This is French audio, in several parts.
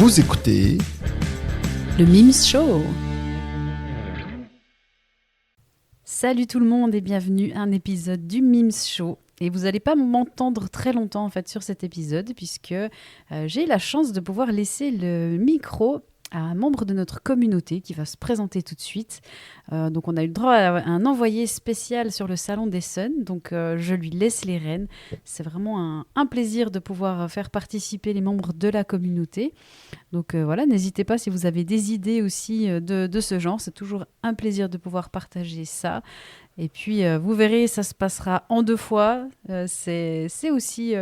Vous écoutez le Mims Show. Salut tout le monde et bienvenue à un épisode du Mims Show. Et vous n'allez pas m'entendre très longtemps en fait sur cet épisode puisque j'ai la chance de pouvoir laisser le micro à un membre de notre communauté qui va se présenter tout de suite. Donc on a eu le droit à un envoyé spécial sur le salon d'Essen, donc je lui laisse les rênes. C'est vraiment un plaisir de pouvoir faire participer les membres de la communauté. Donc voilà, n'hésitez pas si vous avez des idées aussi de ce genre. C'est toujours un plaisir de pouvoir partager ça. Et puis, vous verrez, ça se passera en 2 fois. C'est aussi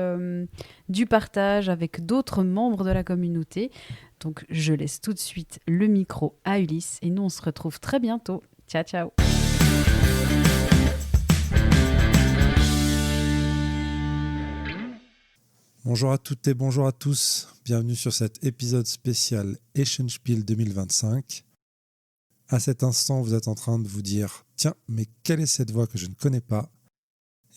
du partage avec d'autres membres de la communauté. Donc, je laisse tout de suite le micro à Ulysse. Et nous, on se retrouve très bientôt. Ciao, ciao. Bonjour à toutes et bonjour à tous. Bienvenue sur cet épisode spécial Essenspiel 2025. À cet instant, vous êtes en train de vous dire « Tiens, mais quelle est cette voix que je ne connais pas ?»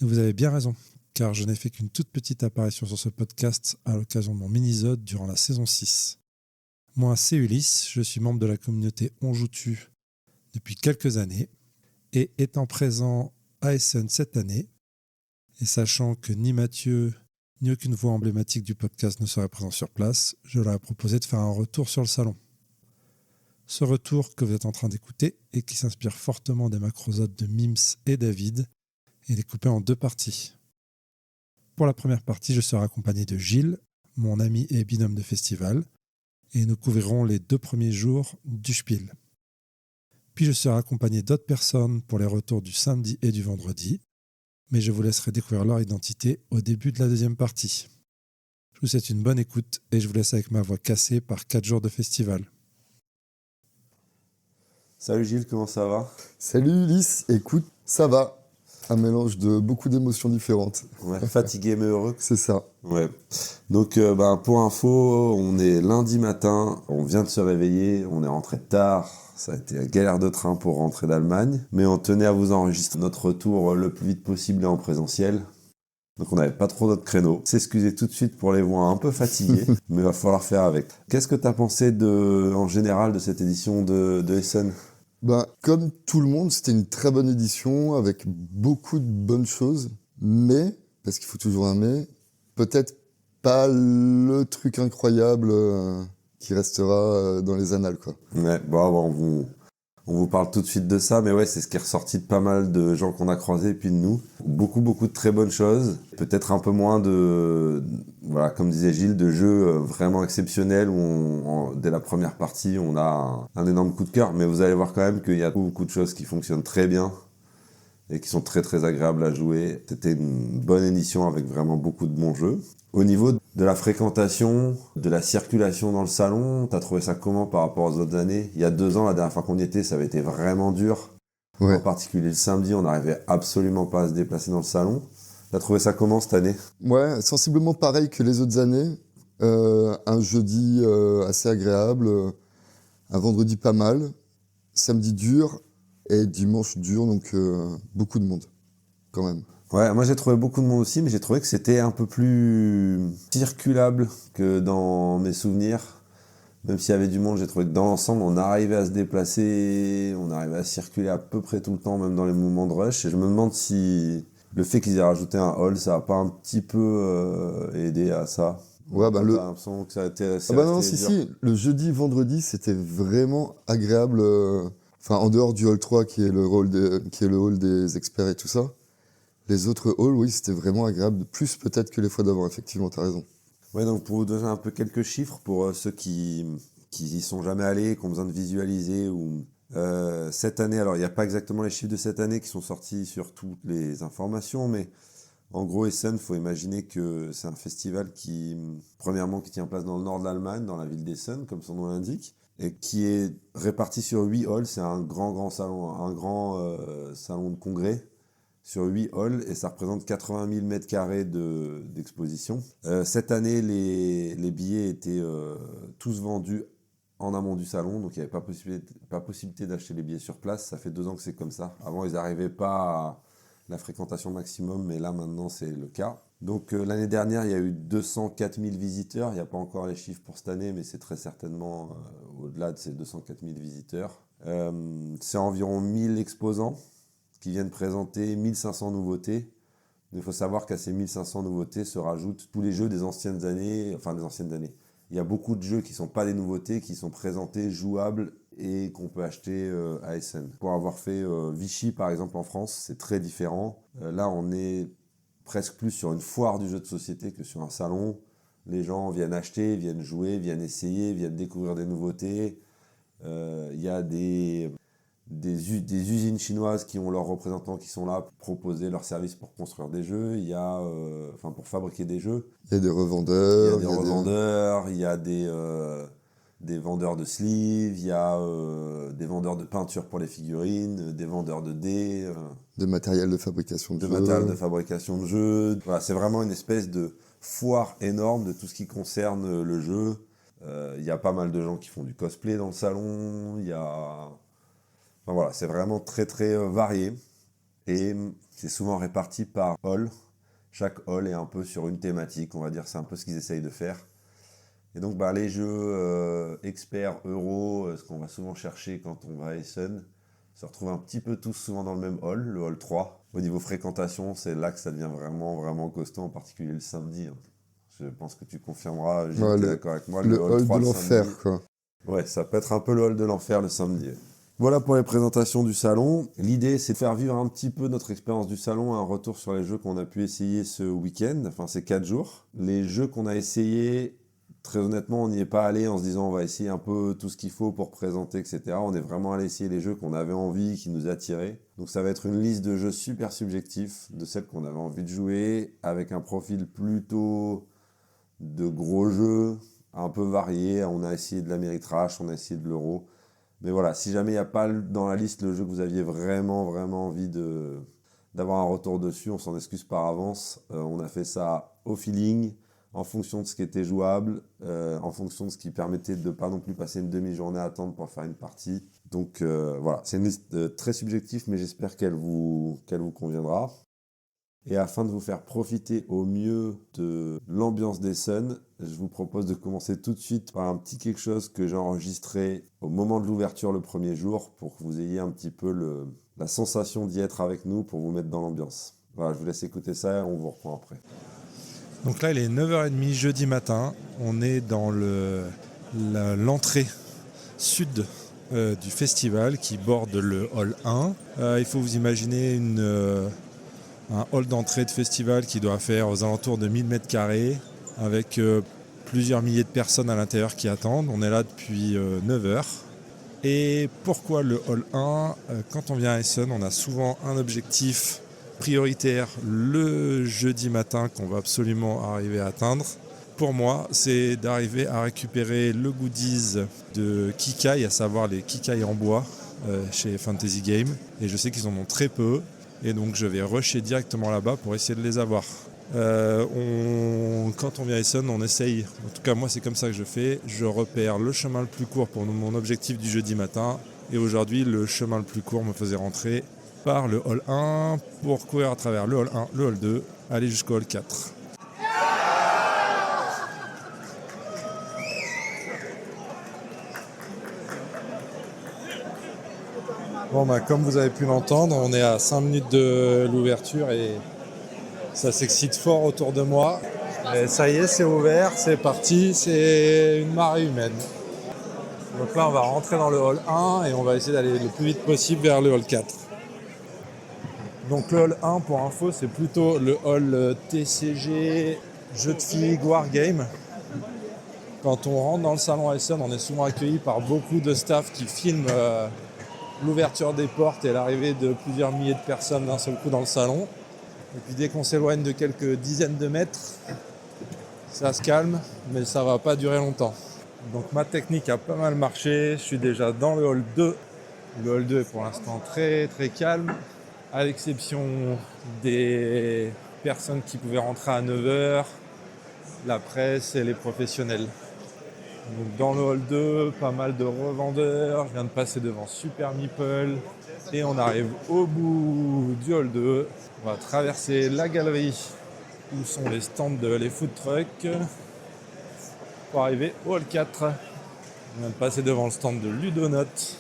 Et vous avez bien raison, car je n'ai fait qu'une toute petite apparition sur ce podcast à l'occasion de mon mini-sode durant la saison 6. Moi, c'est Ulysse, je suis membre de la communauté On Joue-Tu depuis quelques années, et étant présent à Essen cette année, et sachant que ni Mathieu ni aucune voix emblématique du podcast ne serait présent sur place, je leur ai proposé de faire un retour sur le salon. Ce retour que vous êtes en train d'écouter et qui s'inspire fortement des macrosodes de Mims et David est découpé en 2 parties. Pour la première partie, je serai accompagné de Gilles, mon ami et binôme de festival, et nous couvrirons les 2 premiers jours du Spiel. Puis je serai accompagné d'autres personnes pour les retours du samedi et du vendredi, mais je vous laisserai découvrir leur identité au début de la deuxième partie. Je vous souhaite une bonne écoute et je vous laisse avec ma voix cassée par 4 jours de festival. Salut Gilles, comment ça va? Salut Ulysse, écoute, ça va. Un mélange de beaucoup d'émotions différentes. Ouais, fatigué mais heureux. C'est ça. Ouais. Donc pour info, on est lundi matin, on vient de se réveiller, on est rentré tard. Ça a été la galère de train pour rentrer d'Allemagne, mais on tenait à vous enregistrer notre retour le plus vite possible et en présentiel. Donc on n'avait pas trop notre créneau. S'excuser tout de suite pour les voix un peu fatiguées, mais il va falloir faire avec. Qu'est-ce que tu as pensé en général de cette édition de Essen ? Comme tout le monde, c'était une très bonne édition avec beaucoup de bonnes choses, mais, parce qu'il faut toujours un mais, peut-être pas le truc incroyable qui restera dans les annales, quoi. Ouais, on vous parle tout de suite de ça, mais ouais, c'est ce qui est ressorti de pas mal de gens qu'on a croisés et puis de nous. Beaucoup de très bonnes choses. Peut-être un peu moins voilà, comme disait Gilles, de jeux vraiment exceptionnels où dès la première partie, on a un énorme coup de cœur. Mais vous allez voir quand même qu'il y a beaucoup de choses qui fonctionnent très bien et qui sont très très agréables à jouer. C'était une bonne édition avec vraiment beaucoup de bons jeux. Au niveau de la fréquentation, de la circulation dans le salon, t'as trouvé ça comment par rapport aux autres années ? Il y a 2 ans, la dernière fois qu'on y était, ça avait été vraiment dur. Ouais. En particulier le samedi, on n'arrivait absolument pas à se déplacer dans le salon. T'as trouvé ça comment cette année ? Ouais, sensiblement pareil que les autres années. Un jeudi assez agréable, un vendredi pas mal, samedi dur et dimanche dur, donc beaucoup de monde, quand même. Ouais, moi j'ai trouvé beaucoup de monde aussi, mais j'ai trouvé que c'était un peu plus circulable que dans mes souvenirs. Même s'il y avait du monde, j'ai trouvé que dans l'ensemble, on arrivait à se déplacer, on arrivait à circuler à peu près tout le temps, même dans les moments de rush. Et je me demande si le fait qu'ils aient rajouté un hall, ça n'a pas un petit peu aidé à ça. Ouais, T'as l'impression que ça a été assez non, dur. si. Le jeudi, vendredi, c'était vraiment agréable. Enfin, en dehors du hall 3, qui est le hall des experts et tout ça. Les autres halls, oui, c'était vraiment agréable. Plus peut-être que les fois d'avant, effectivement, t'as raison. Ouais, donc pour vous donner un peu quelques chiffres, pour ceux qui y sont jamais allés, qui ont besoin de visualiser, cette année, alors il n'y a pas exactement les chiffres de cette année qui sont sortis sur toutes les informations, mais en gros, Essen, il faut imaginer que c'est un festival premièrement, qui tient place dans le nord de l'Allemagne, dans la ville d'Essen, comme son nom l'indique, et qui est réparti sur 8 halls. C'est un grand salon, un grand salon de congrès sur 8 halls, et ça représente 80 000 mètres carrés d'exposition. Cette année, les billets étaient tous vendus en amont du salon, donc il n'y avait pas possibilité d'acheter les billets sur place. Ça fait 2 ans que c'est comme ça. Avant, ils n'arrivaient pas à la fréquentation maximum, mais là, maintenant, c'est le cas. Donc l'année dernière, il y a eu 204 000 visiteurs. Il n'y a pas encore les chiffres pour cette année, mais c'est très certainement au-delà de ces 204 000 visiteurs. C'est environ 1000 exposants qui viennent présenter 1500 nouveautés. Il faut savoir qu'à ces 1500 nouveautés se rajoutent tous les jeux des anciennes années. Il y a beaucoup de jeux qui ne sont pas des nouveautés, qui sont présentés, jouables et qu'on peut acheter à Essen. Pour avoir fait Vichy par exemple en France, c'est très différent. Là, on est presque plus sur une foire du jeu de société que sur un salon. Les gens viennent acheter, viennent jouer, viennent essayer, viennent découvrir des nouveautés. Il y a des usines chinoises qui ont leurs représentants qui sont là pour proposer leurs services pour construire des jeux. Il y a, pour fabriquer des jeux. Il y a des revendeurs. Il y a des vendeurs de sleeves, il y a des vendeurs de peinture pour les figurines, des vendeurs de dés. De matériel de fabrication de jeux. Matériel de fabrication de jeux. Voilà, c'est vraiment une espèce de foire énorme de tout ce qui concerne le jeu. Il y a pas mal de gens qui font du cosplay dans le salon. Voilà, c'est vraiment très très varié. Et c'est souvent réparti par hall. Chaque hall est un peu sur une thématique, on va dire. C'est un peu ce qu'ils essayent de faire. Et donc les jeux experts, euro, ce qu'on va souvent chercher quand on va à Essen, se retrouvent un petit peu tous souvent dans le même hall, le hall 3. Au niveau fréquentation, c'est là que ça devient vraiment, vraiment costaud, en particulier le samedi. Je pense que tu confirmeras, Gilles, t'es d'accord avec moi. Le hall 3, de l'enfer, samedi, quoi. Ouais, ça peut être un peu le hall de l'enfer le samedi. Voilà pour les présentations du salon. L'idée, c'est de faire vivre un petit peu notre expérience du salon, un retour sur les jeux qu'on a pu essayer ce week-end, enfin ces 4 jours. Les jeux qu'on a essayés, très honnêtement, on n'y est pas allé en se disant on va essayer un peu tout ce qu'il faut pour présenter, etc. On est vraiment allé essayer les jeux qu'on avait envie, qui nous attiraient. Donc ça va être une liste de jeux super subjectifs, de celles qu'on avait envie de jouer, avec un profil plutôt de gros jeux, un peu varié. On a essayé de l'Améritrash, on a essayé de l'Euro. Mais voilà, si jamais il n'y a pas dans la liste le jeu que vous aviez vraiment, vraiment envie d'avoir un retour dessus, on s'en excuse par avance. On a fait ça au feeling, en fonction de ce qui était jouable, en fonction de ce qui permettait de ne pas non plus passer une demi-journée à attendre pour faire une partie. Donc voilà, c'est une liste très subjective, mais j'espère qu'elle vous conviendra. Et afin de vous faire profiter au mieux de l'ambiance d'Essen, je vous propose de commencer tout de suite par un petit quelque chose que j'ai enregistré au moment de l'ouverture le premier jour pour que vous ayez un petit peu la sensation d'y être avec nous pour vous mettre dans l'ambiance. Voilà, je vous laisse écouter ça et on vous reprend après. Donc là, il est 9h30 jeudi matin. On est dans l'entrée sud du festival qui borde le hall 1. Il faut vous imaginer un hall d'entrée de festival qui doit faire aux alentours de 1000 m² avec plusieurs milliers de personnes à l'intérieur qui attendent. On est là depuis 9h. Et pourquoi le hall 1 Quand on vient à Essen, on a souvent un objectif prioritaire le jeudi matin qu'on va absolument arriver à atteindre. Pour moi, c'est d'arriver à récupérer le goodies de Kikai, à savoir les Kikai en bois chez Fantasy Game. Et je sais qu'ils en ont très peu. Et donc je vais rusher directement là-bas pour essayer de les avoir. Quand on vient à Essen, on essaye, en tout cas moi c'est comme ça que je fais, je repère le chemin le plus court pour mon objectif du jeudi matin. Et aujourd'hui, le chemin le plus court me faisait rentrer par le hall 1 pour courir à travers le hall 1, le hall 2, aller jusqu'au hall 4. Bon, comme vous avez pu l'entendre, on est à 5 minutes de l'ouverture et ça s'excite fort autour de moi. Et ça y est, c'est ouvert, c'est parti, c'est une marée humaine. Donc là, on va rentrer dans le hall 1 et on va essayer d'aller le plus vite possible vers le hall 4. Donc le hall 1, pour info, c'est plutôt le hall TCG, jeux de filles, Wargame. Quand on rentre dans le salon Essen, on est souvent accueilli par beaucoup de staff qui filment l'ouverture des portes et l'arrivée de plusieurs milliers de personnes d'un seul coup dans le salon. Et puis dès qu'on s'éloigne de quelques dizaines de mètres, ça se calme, mais ça va pas durer longtemps. Donc ma technique a pas mal marché, je suis déjà dans le hall 2. Le hall 2 est pour l'instant très très calme, à l'exception des personnes qui pouvaient rentrer à 9h, la presse et les professionnels. Donc dans le hall 2, pas mal de revendeurs, je viens de passer devant Super Meeple et on arrive au bout du hall 2. On va traverser la galerie où sont les stands les food trucks pour arriver au hall 4. On vient de passer devant le stand de Ludonote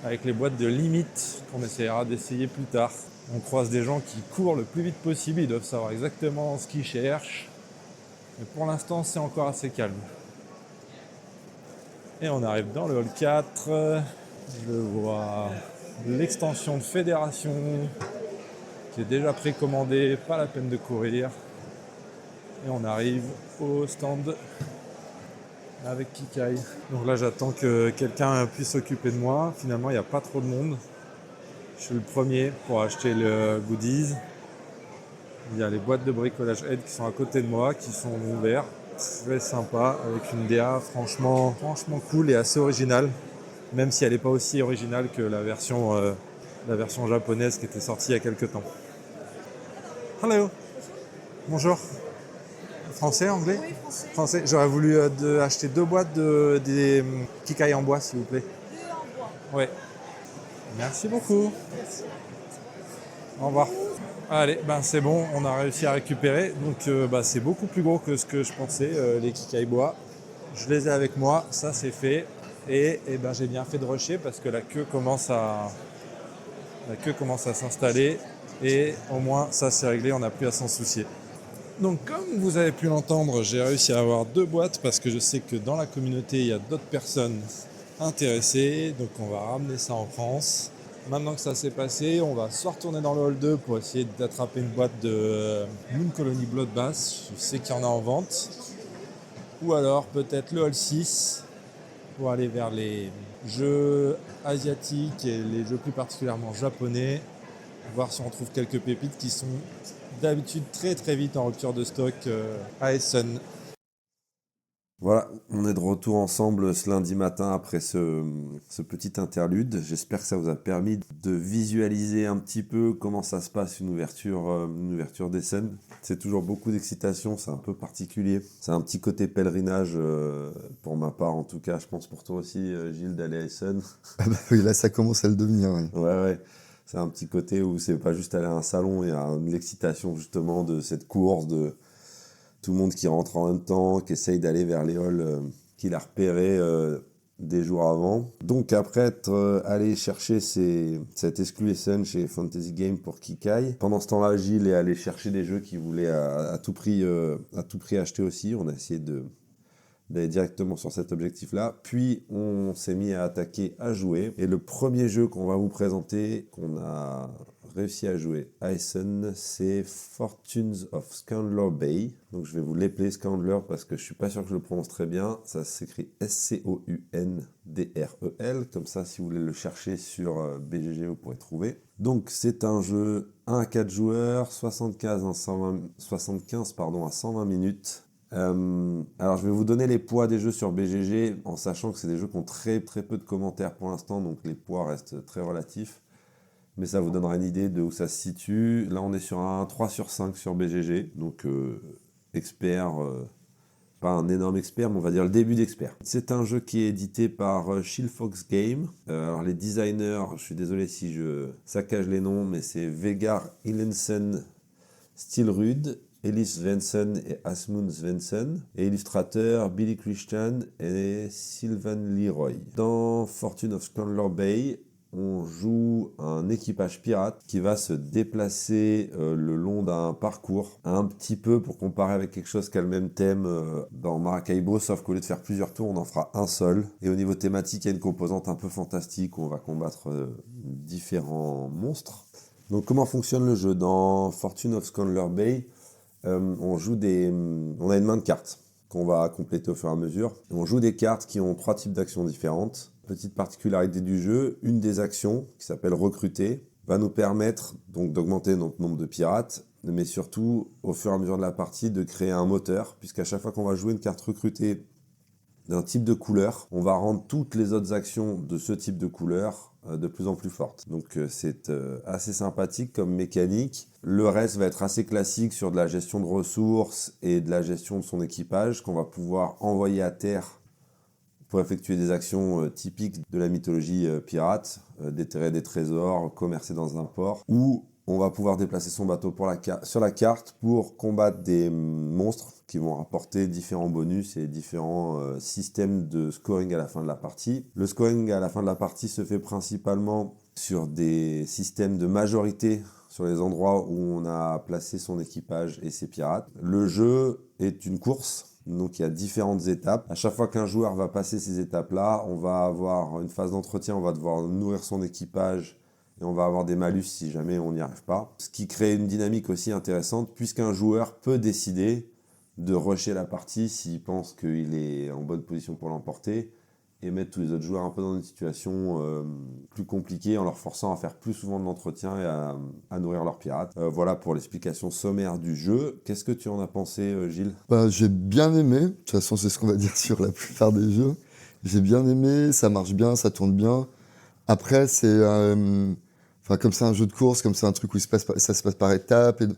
avec les boîtes de limite qu'on essaiera d'essayer plus tard. On croise des gens qui courent le plus vite possible, ils doivent savoir exactement ce qu'ils cherchent. Mais pour l'instant, c'est encore assez calme. Et on arrive dans le hall 4. Je vois l'extension de fédération qui est déjà précommandée, pas la peine de courir. Et on arrive au stand avec Kikai. Donc là, j'attends que quelqu'un puisse s'occuper de moi. Finalement, il n'y a pas trop de monde. Je suis le premier pour acheter le goodies. Il y a les boîtes de bricolage aide qui sont à côté de moi, qui sont ouvertes. Très sympa, avec une DA franchement cool et assez originale. Même si elle n'est pas aussi originale que la version japonaise qui était sortie il y a quelques temps. Hello. Bonjour. Français, anglais? Oui, français. Français. J'aurais voulu acheter 2 boîtes des Kikai en bois, s'il vous plaît. 2 en bois. Ouais. Merci beaucoup. Au revoir. Allez, c'est bon, on a réussi à récupérer. Donc c'est beaucoup plus gros que ce que je pensais, les Kikai bois. Je les ai avec moi, ça c'est fait. Et j'ai bien fait de rusher parce que la queue commence à s'installer. Et au moins ça c'est réglé, on n'a plus à s'en soucier. Donc comme vous avez pu l'entendre, j'ai réussi à avoir 2 boîtes parce que je sais que dans la communauté il y a d'autres personnes intéressées. Donc on va ramener ça en France. Maintenant que ça s'est passé, on va soit retourner dans le hall 2 pour essayer d'attraper une boîte de Moon Colony Bloodbath. Je sais qu'il y en a en vente. Ou alors peut-être le hall 6 pour aller vers les jeux asiatiques et les jeux plus particulièrement japonais. Voir si on trouve quelques pépites qui sont d'habitude très très vite en rupture de stock à Essen. Voilà, on est de retour ensemble ce lundi matin après ce petit interlude. J'espère que ça vous a permis de visualiser un petit peu comment ça se passe une ouverture des scènes. C'est toujours beaucoup d'excitation, c'est un peu particulier. C'est un petit côté pèlerinage pour ma part en tout cas. Je pense pour toi aussi, Gilles, d'aller à Essen. Ah bah oui, là, ça commence à le devenir, oui. Ouais. C'est un petit côté où c'est pas juste aller à un salon, il y a l'excitation justement de cette course, de tout le monde qui rentre en même temps, qui essaye d'aller vers les halls qu'il a repérés des jours avant. Donc après être allé chercher cette exclu Essen chez Fantasy Game pour Kikai, pendant ce temps-là, Gilles est allé chercher des jeux qu'il voulait à tout prix acheter aussi. On a essayé d'aller directement sur cet objectif-là. Puis on s'est mis à attaquer, à jouer. Et le premier jeu qu'on va vous présenter, qu'on a réussi à jouer à Essen, c'est Fortunes of Scandler Bay. Donc je vais vous l'épeler Scandler parce que je suis pas sûr que je le prononce très bien. Ça s'écrit Scundrel. Comme ça, si vous voulez le chercher sur BGG, vous pourrez trouver. Donc c'est un jeu 1 à 4 joueurs, 75 à 120 minutes. Alors je vais vous donner les poids des jeux sur BGG en sachant que c'est des jeux qui ont très très peu de commentaires pour l'instant, donc les poids restent très relatifs, mais ça vous donnera une idée de où ça se situe. Là on est sur un 3 sur 5 sur BGG, donc expert, pas un énorme expert, mais on va dire le début d'expert. C'est un jeu qui est édité par Shieldfox Game. Alors les designers, je suis désolé si je saccage les noms, mais c'est Vegard Illensen Stilrud, Ellis Svensson et Asmund Svensson, et illustrateurs Billy Christian et Sylvan Leroy. Dans Fortune of Scandler Bay, on joue un équipage pirate qui va se déplacer le long d'un parcours, un petit peu pour comparer avec quelque chose qui a le même thème dans Maracaibo, sauf qu'au lieu de faire plusieurs tours, on en fera un seul. Et au niveau thématique, il y a une composante un peu fantastique où on va combattre différents monstres. Donc comment fonctionne le jeu? Dans Fortune of Scandler Bay, on a une main de cartes qu'on va compléter au fur et à mesure. On joue des cartes qui ont 3 types d'actions différentes. Petite particularité du jeu, une des actions, qui s'appelle recruter, va nous permettre donc d'augmenter notre nombre de pirates, mais surtout, au fur et à mesure de la partie, de créer un moteur, puisqu'à chaque fois qu'on va jouer une carte recrutée d'un type de couleur, on va rendre toutes les autres actions de ce type de couleur de plus en plus fortes. Donc c'est assez sympathique comme mécanique. Le reste va être assez classique sur de la gestion de ressources et de la gestion de son équipage qu'on va pouvoir envoyer à terre pour effectuer des actions typiques de la mythologie pirate, déterrer des trésors, commercer dans un port, ou on va pouvoir déplacer son bateau sur la carte pour combattre des monstres qui vont rapporter différents bonus et différents systèmes de scoring à la fin de la partie. Le scoring à la fin de la partie se fait principalement sur des systèmes de majorité sur les endroits où on a placé son équipage et ses pirates. Le jeu est une course. Donc il y a différentes étapes. À chaque fois qu'un joueur va passer ces étapes-là, on va avoir une phase d'entretien, on va devoir nourrir son équipage et on va avoir des malus si jamais on n'y arrive pas. Ce qui crée une dynamique aussi intéressante puisqu'un joueur peut décider de rusher la partie s'il pense qu'il est en bonne position pour l'emporter et mettre tous les autres joueurs un peu dans une situation plus compliquée en leur forçant à faire plus souvent de l'entretien et à nourrir leurs pirates. Voilà pour l'explication sommaire du jeu. Qu'est-ce que tu en as pensé, Gilles ? J'ai bien aimé. De toute façon, c'est ce qu'on va dire sur la plupart des jeux. J'ai bien aimé, ça marche bien, ça tourne bien. Après, comme c'est un jeu de course, comme c'est un truc où ça se passe par étapes, et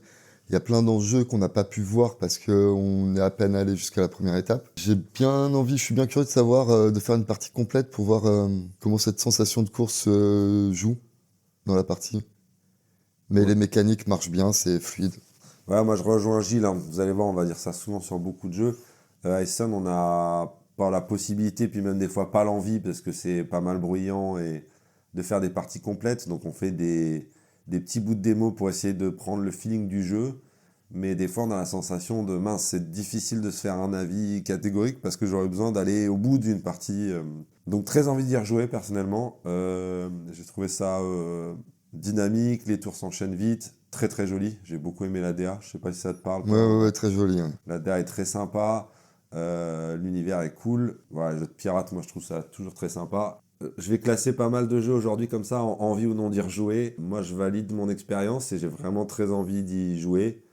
il y a plein d'enjeux qu'on n'a pas pu voir parce qu'on est à peine allé jusqu'à la première étape. J'ai bien envie, je suis bien curieux de savoir, de faire une partie complète pour voir comment cette sensation de course joue dans la partie. Mais les mécaniques marchent bien, c'est fluide. Ouais, moi je rejoins Gilles, hein. Vous allez voir, on va dire ça souvent sur beaucoup de jeux. Essen, on n'a pas la possibilité, puis même des fois pas l'envie, parce que c'est pas mal bruyant, et de faire des parties complètes. Donc on fait des petits bouts de démo pour essayer de prendre le feeling du jeu. Mais des fois on a la sensation de mince, c'est difficile de se faire un avis catégorique parce que j'aurais besoin d'aller au bout d'une partie. Donc très envie d'y rejouer personnellement. J'ai trouvé ça dynamique, les tours s'enchaînent vite, très très joli. J'ai beaucoup aimé la DA, je sais pas si ça te parle. Ouais, très joli. Hein. La DA est très sympa, l'univers est cool. Voilà, les jeux de pirates, moi je trouve ça toujours très sympa. Je vais classer pas mal de jeux aujourd'hui comme ça, en envie ou non d'y rejouer. Moi je valide mon expérience et j'ai vraiment très envie d'y jouer,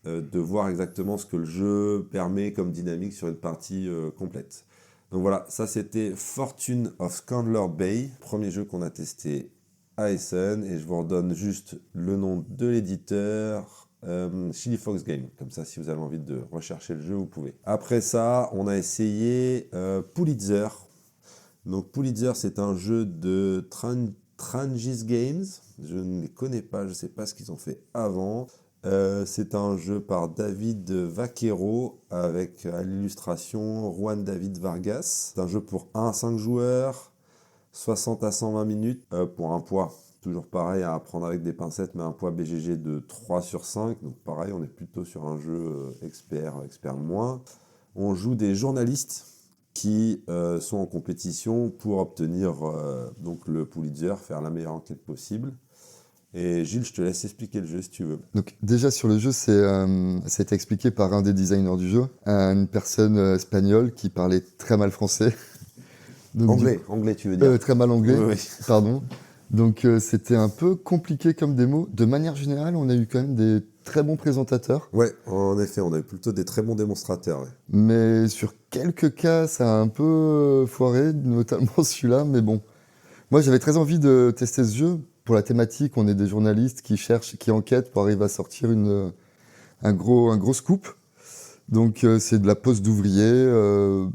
de voir exactement ce que le jeu permet comme dynamique sur une partie complète. Donc voilà, ça c'était Fortune of Candler Bay, premier jeu qu'on a testé à Essen, et je vous redonne juste le nom de l'éditeur, Chili Fox Game, comme ça si vous avez envie de rechercher le jeu vous pouvez. Après ça on a essayé Pulitzer. Donc Pulitzer c'est un jeu de Trangis Games, je ne les connais pas, je ne sais pas ce qu'ils ont fait avant. C'est un jeu par David Vaquero avec à l'illustration Juan David Vargas. C'est un jeu pour 1 à 5 joueurs, 60 à 120 minutes pour un poids. Toujours pareil à prendre avec des pincettes, mais un poids BGG de 3 sur 5. Donc pareil, on est plutôt sur un jeu expert moins. On joue des journalistes qui sont en compétition pour obtenir donc le Pulitzer, faire la meilleure enquête possible. Et Gilles, je te laisse expliquer le jeu si tu veux. Donc déjà sur le jeu, ça a été expliqué par un des designers du jeu, une personne espagnole qui parlait très mal français. Donc, anglais tu veux dire. Très mal anglais, Oui. pardon. Donc c'était un peu compliqué comme démo. De manière générale, on a eu quand même des très bons présentateurs. Ouais, en effet, on a eu plutôt des très bons démonstrateurs. Ouais. Mais sur quelques cas, ça a un peu foiré, notamment celui-là. Mais bon, moi j'avais très envie de tester ce jeu. Pour la thématique, on est des journalistes qui cherchent, qui enquêtent pour arriver à sortir un gros scoop. Donc c'est de la pose d'ouvrier. Le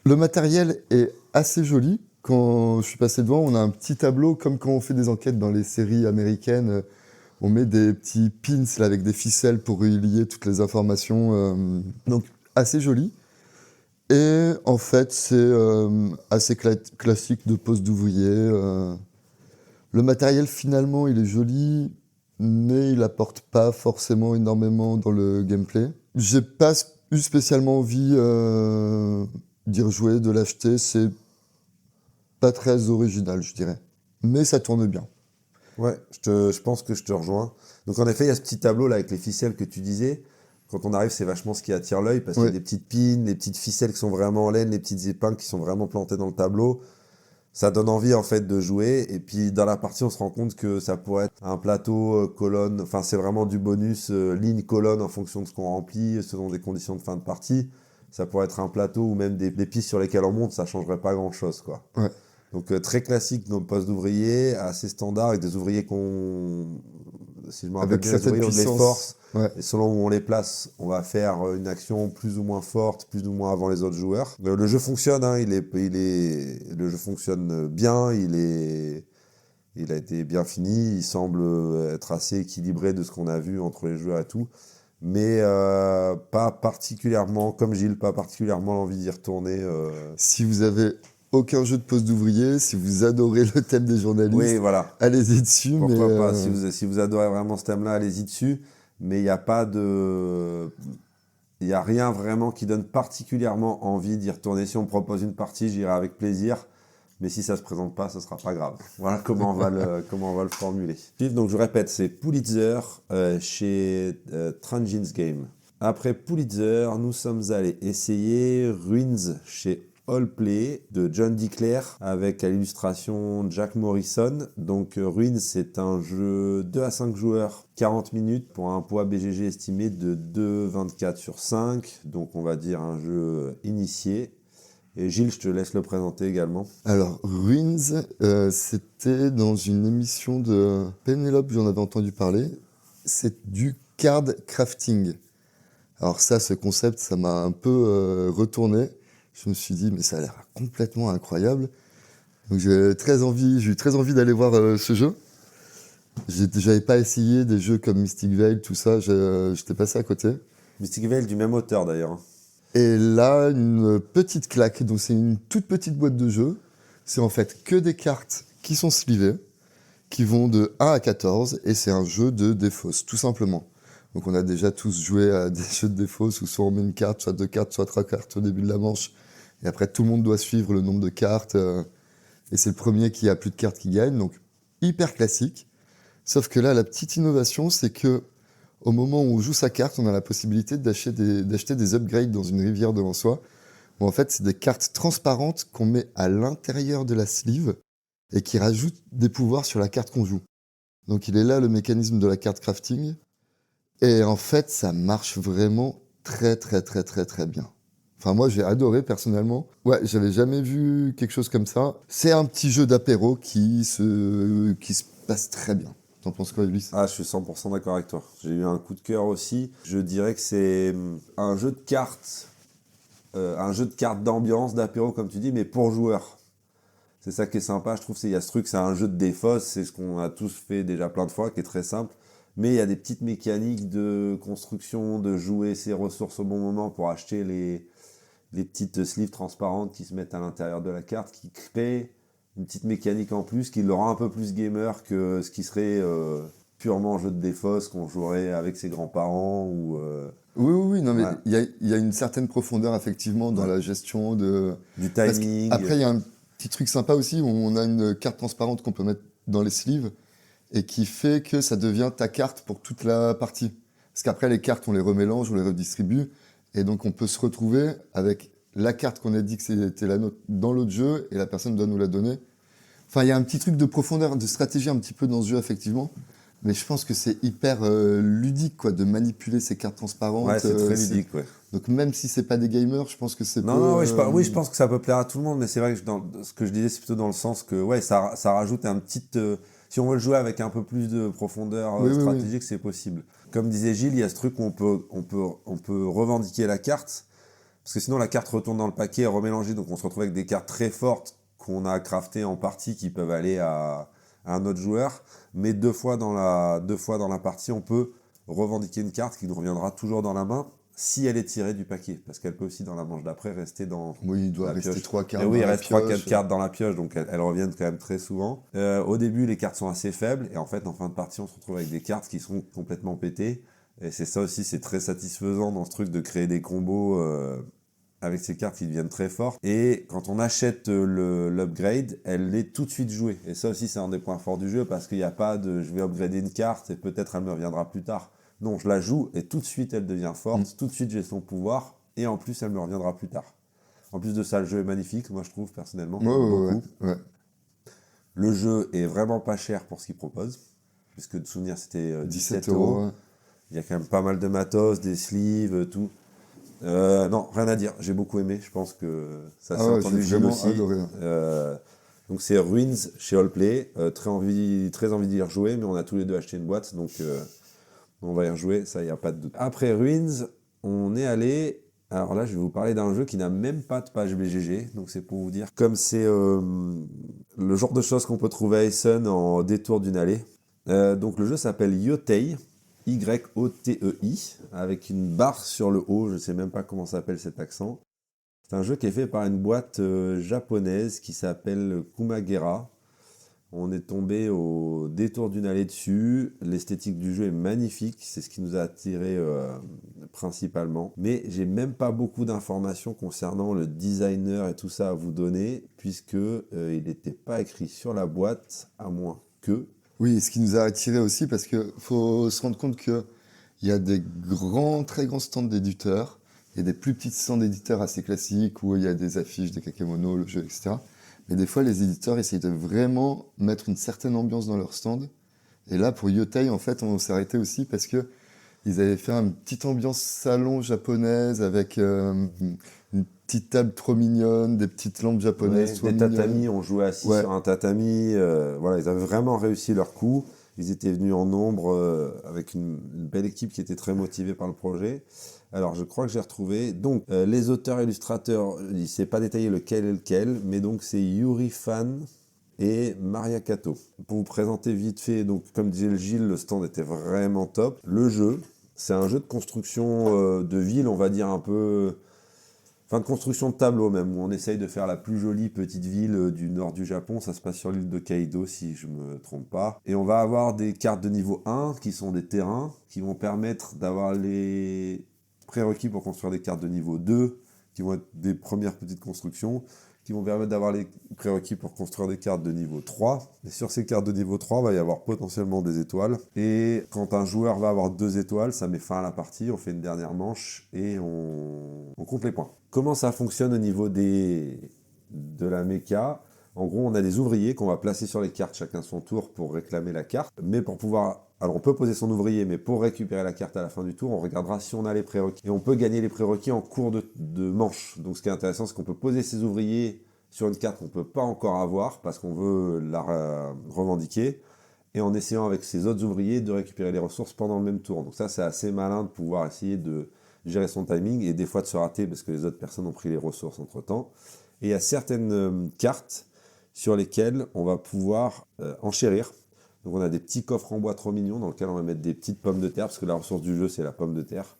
matériel est assez joli. Quand je suis passé devant, on a un petit tableau, comme quand on fait des enquêtes dans les séries américaines. On met des petits pins là, avec des ficelles pour relier toutes les informations. Donc assez joli. Et en fait, c'est assez classique de pose d'ouvrier. Le matériel, finalement, il est joli, mais il apporte pas forcément énormément dans le gameplay. J'ai pas eu spécialement envie d'y rejouer, de l'acheter. C'est pas très original, je dirais. Mais ça tourne bien. Ouais, je pense que je te rejoins. Donc en effet, il y a ce petit tableau là avec les ficelles que tu disais. Quand on arrive, c'est vachement ce qui attire l'œil parce qu'il y a des petites pins, des petites ficelles qui sont vraiment en laine, les petites épingles qui sont vraiment plantées dans le tableau. Ça donne envie en fait de jouer, et puis dans la partie on se rend compte que ça pourrait être un plateau colonne, enfin c'est vraiment du bonus ligne colonne en fonction de ce qu'on remplit selon des conditions de fin de partie. Ça pourrait être un plateau ou même des pistes sur lesquelles on monte, ça changerait pas grand chose quoi. Ouais. Donc très classique nos postes d'ouvriers, assez standard avec des ouvriers si je me rappelle bien, les ouvriers ont de l'effort. Ouais. Et selon où on les place, on va faire une action plus ou moins forte, plus ou moins avant les autres joueurs. Le jeu fonctionne, hein, le jeu fonctionne bien, il est Il a été bien fini, il semble être assez équilibré de ce qu'on a vu entre les joueurs et tout. Mais pas particulièrement, comme Gilles, pas particulièrement l'envie d'y retourner. Si vous avez aucun jeu de poste d'ouvrier, si vous adorez le thème des journalistes, Oui, voilà. allez-y dessus. Pourquoi mais, pas, si vous adorez vraiment ce thème-là, allez-y dessus. Mais il n'y a pas de... Il n'y a rien vraiment qui donne particulièrement envie d'y retourner. Si on me propose une partie, j'irai avec plaisir. Mais si ça ne se présente pas, ce ne sera pas grave. Voilà comment on va le formuler. Donc je répète, c'est Pulitzer chez Trangins Game. Après Pulitzer, nous sommes allés essayer Ruins chez Allplay de John Declare avec à l'illustration Jack Morrison. Donc Ruins, c'est un jeu 2 à 5 joueurs, 40 minutes pour un poids BGG estimé de 2,24 sur 5. Donc on va dire un jeu initié. Et Gilles, je te laisse le présenter également. Alors, Ruins, c'était dans une émission de Penelope, j'en avais entendu parler. C'est du card crafting. Alors ça, ce concept, ça m'a un peu retourné. Je me suis dit, mais ça a l'air complètement incroyable. Donc j'ai eu très envie d'aller voir ce jeu. J'avais pas essayé des jeux comme Mystic Vale, tout ça, j'étais passé à côté. Mystic Vale, du même auteur d'ailleurs. Et là, une petite claque. Donc, c'est une toute petite boîte de jeu. C'est en fait que des cartes qui sont slivées, qui vont de 1 à 14, et c'est un jeu de défausse, tout simplement. Donc, on a déjà tous joué à des jeux de défausse où soit on met une carte, soit 2 cartes, soit 3 cartes au début de la manche. Et après, tout le monde doit suivre le nombre de cartes. Et c'est le premier qui a plus de cartes qui gagne. Donc, hyper classique. Sauf que là, la petite innovation, c'est que au moment où on joue sa carte, on a la possibilité d'acheter des upgrades dans une rivière devant soi, où en fait, c'est des cartes transparentes qu'on met à l'intérieur de la sleeve et qui rajoutent des pouvoirs sur la carte qu'on joue. Donc il est là le mécanisme de la carte crafting. Et en fait, ça marche vraiment très bien. Enfin, moi, j'ai adoré personnellement. Ouais, j'avais jamais vu quelque chose comme ça. C'est un petit jeu d'apéro qui se passe très bien. T'en penses quoi, Ulysse ? Ah, je suis 100% d'accord avec toi. J'ai eu un coup de cœur aussi. Je dirais que c'est un jeu de cartes d'ambiance, d'apéro, comme tu dis, mais pour joueurs. C'est ça qui est sympa, je trouve. Il y a ce truc, c'est un jeu de défausse, c'est ce qu'on a tous fait déjà plein de fois, qui est très simple. Mais il y a des petites mécaniques de construction, de jouer ses ressources au bon moment pour acheter les petites sleeves transparentes qui se mettent à l'intérieur de la carte, qui créent une petite mécanique en plus qui le rend un peu plus gamer que ce qui serait purement jeu de défausse qu'on jouerait avec ses grands-parents ou... Oui, non, mais Ouais. il y a une certaine profondeur, effectivement, dans la gestion de... Du timing. Après, il y a un petit truc sympa aussi, où on a une carte transparente qu'on peut mettre dans les sleeves, et qui fait que ça devient ta carte pour toute la partie. Parce qu'après, les cartes, on les remélange, on les redistribue, et donc on peut se retrouver avec la carte qu'on a dit que c'était la nôtre dans l'autre jeu, et la personne doit nous la donner. Enfin, il y a un petit truc de profondeur, de stratégie un petit peu dans ce jeu, effectivement. Mais je pense que c'est hyper ludique, quoi, de manipuler ces cartes transparentes. Ouais, c'est très ludique, ouais. Donc même si c'est pas des gamers, je pense que c'est Non, oui, je pense que ça peut plaire à tout le monde, mais c'est vrai que ce que je disais, c'est plutôt dans le sens que ouais, ça rajoute un petit... si on veut le jouer avec un peu plus de profondeur stratégique, c'est possible. Comme disait Gilles, il y a ce truc où on peut revendiquer la carte, parce que sinon la carte retourne dans le paquet, remélangée, donc on se retrouve avec des cartes très fortes qu'on a craftées en partie qui peuvent aller à un autre joueur, mais deux fois dans la partie, on peut revendiquer une carte qui nous reviendra toujours dans la main si elle est tirée du paquet, parce qu'elle peut aussi dans la manche d'après rester dans Oui, il doit la rester pioche. 3 cartes. Et oui, il dans la reste 3-4 pioche. cartes dans la pioche, donc elles reviennent quand même très souvent. Au début, les cartes sont assez faibles, et en fait, en fin de partie, on se retrouve avec des cartes qui sont complètement pétées. Et c'est ça aussi, c'est très satisfaisant dans ce truc de créer des combos avec ces cartes qui deviennent très fortes. Et quand on achète l'upgrade, elle est tout de suite jouée. Et ça aussi, c'est un des points forts du jeu, parce qu'il n'y a pas de je vais upgrader une carte et peut-être elle me reviendra plus tard. Non, je la joue et tout de suite elle devient forte, tout de suite j'ai son pouvoir, et en plus elle me reviendra plus tard. En plus de ça, le jeu est magnifique, moi je trouve personnellement. Beaucoup. Ouais. Le jeu est vraiment pas cher pour ce qu'il propose, puisque de souvenir c'était 17 €. €. Ouais. Il y a quand même pas mal de matos, des sleeves, tout. Non, rien à dire, j'ai beaucoup aimé, je pense que ça s'est entendu, j'ai Gilles vraiment aussi. adoré. Donc c'est Ruins chez Allplay, très envie d'y rejouer, mais on a tous les deux acheté une boîte, donc on va y rejouer, ça y a pas de doute. Après Ruins, on est allé Alors là, je vais vous parler d'un jeu qui n'a même pas de page BGG, donc c'est pour vous dire, comme c'est le genre de choses qu'on peut trouver à Essen en détour d'une allée. Donc le jeu s'appelle Yotei, Y-O-T-E-I, avec une barre sur le haut, je ne sais même pas comment s'appelle cet accent. C'est un jeu qui est fait par une boîte japonaise qui s'appelle Kumagera. On est tombé au détour d'une allée dessus. L'esthétique du jeu est magnifique, c'est ce qui nous a attiré principalement. Mais j'ai même pas beaucoup d'informations concernant le designer et tout ça à vous donner, puisque il n'était pas écrit sur la boîte, à moins que. Oui, ce qui nous a attiré aussi, parce qu'il faut se rendre compte qu'il y a des très grands stands d'éditeurs, il y a des plus petits stands d'éditeurs assez classiques où il y a des affiches, des kakémonos, le jeu, etc. Mais des fois, les éditeurs essayent de vraiment mettre une certaine ambiance dans leur stand. Et là, pour Yotei, en fait, on s'est arrêté aussi parce que ils avaient fait une petite ambiance salon japonaise avec une petite table trop mignonne, des petites lampes japonaises trop Des mignonnes. tatamis, on jouait assis Ouais. sur un tatami. Voilà, ils avaient vraiment réussi leur coup. Ils étaient venus en nombre avec une belle équipe qui était très motivée par le projet. Alors, je crois que j'ai retrouvé. Donc, les auteurs-illustrateurs, il ne s'est pas détaillé lequel est lequel, mais donc c'est Yuri Fan et Maria Kato. Pour vous présenter vite fait, donc comme disait le Gilles, le stand était vraiment top. Le jeu, c'est un jeu de construction de ville, on va dire un peu... Enfin, de construction de tableau même, où on essaye de faire la plus jolie petite ville du nord du Japon. Ça se passe sur l'île de Kaido, si je me trompe pas. Et on va avoir des cartes de niveau 1, qui sont des terrains, qui vont permettre d'avoir les prérequis pour construire des cartes de niveau 2, qui vont être des premières petites constructions, qui vont permettre d'avoir les prérequis pour construire des cartes de niveau 3. Et sur ces cartes de niveau 3, il va y avoir potentiellement des étoiles. Et quand un joueur va avoir 2 étoiles, ça met fin à la partie, on fait une dernière manche et on compte les points. Comment ça fonctionne au niveau de la méca? En gros, on a des ouvriers qu'on va placer sur les cartes, chacun son tour, pour réclamer la carte. Mais pour pouvoir... Alors, on peut poser son ouvrier, mais pour récupérer la carte à la fin du tour, on regardera si on a les prérequis. Et on peut gagner les prérequis en cours de manche. Donc, ce qui est intéressant, c'est qu'on peut poser ses ouvriers sur une carte qu'on ne peut pas encore avoir, parce qu'on veut la revendiquer, et en essayant avec ses autres ouvriers de récupérer les ressources pendant le même tour. Donc ça, c'est assez malin de pouvoir essayer de gérer son timing, et des fois de se rater, parce que les autres personnes ont pris les ressources entre-temps. Et il y a certaines cartes sur lesquelles on va pouvoir enchérir. Donc on a des petits coffres en bois trop mignons dans lesquels on va mettre des petites pommes de terre, parce que la ressource du jeu, c'est la pomme de terre,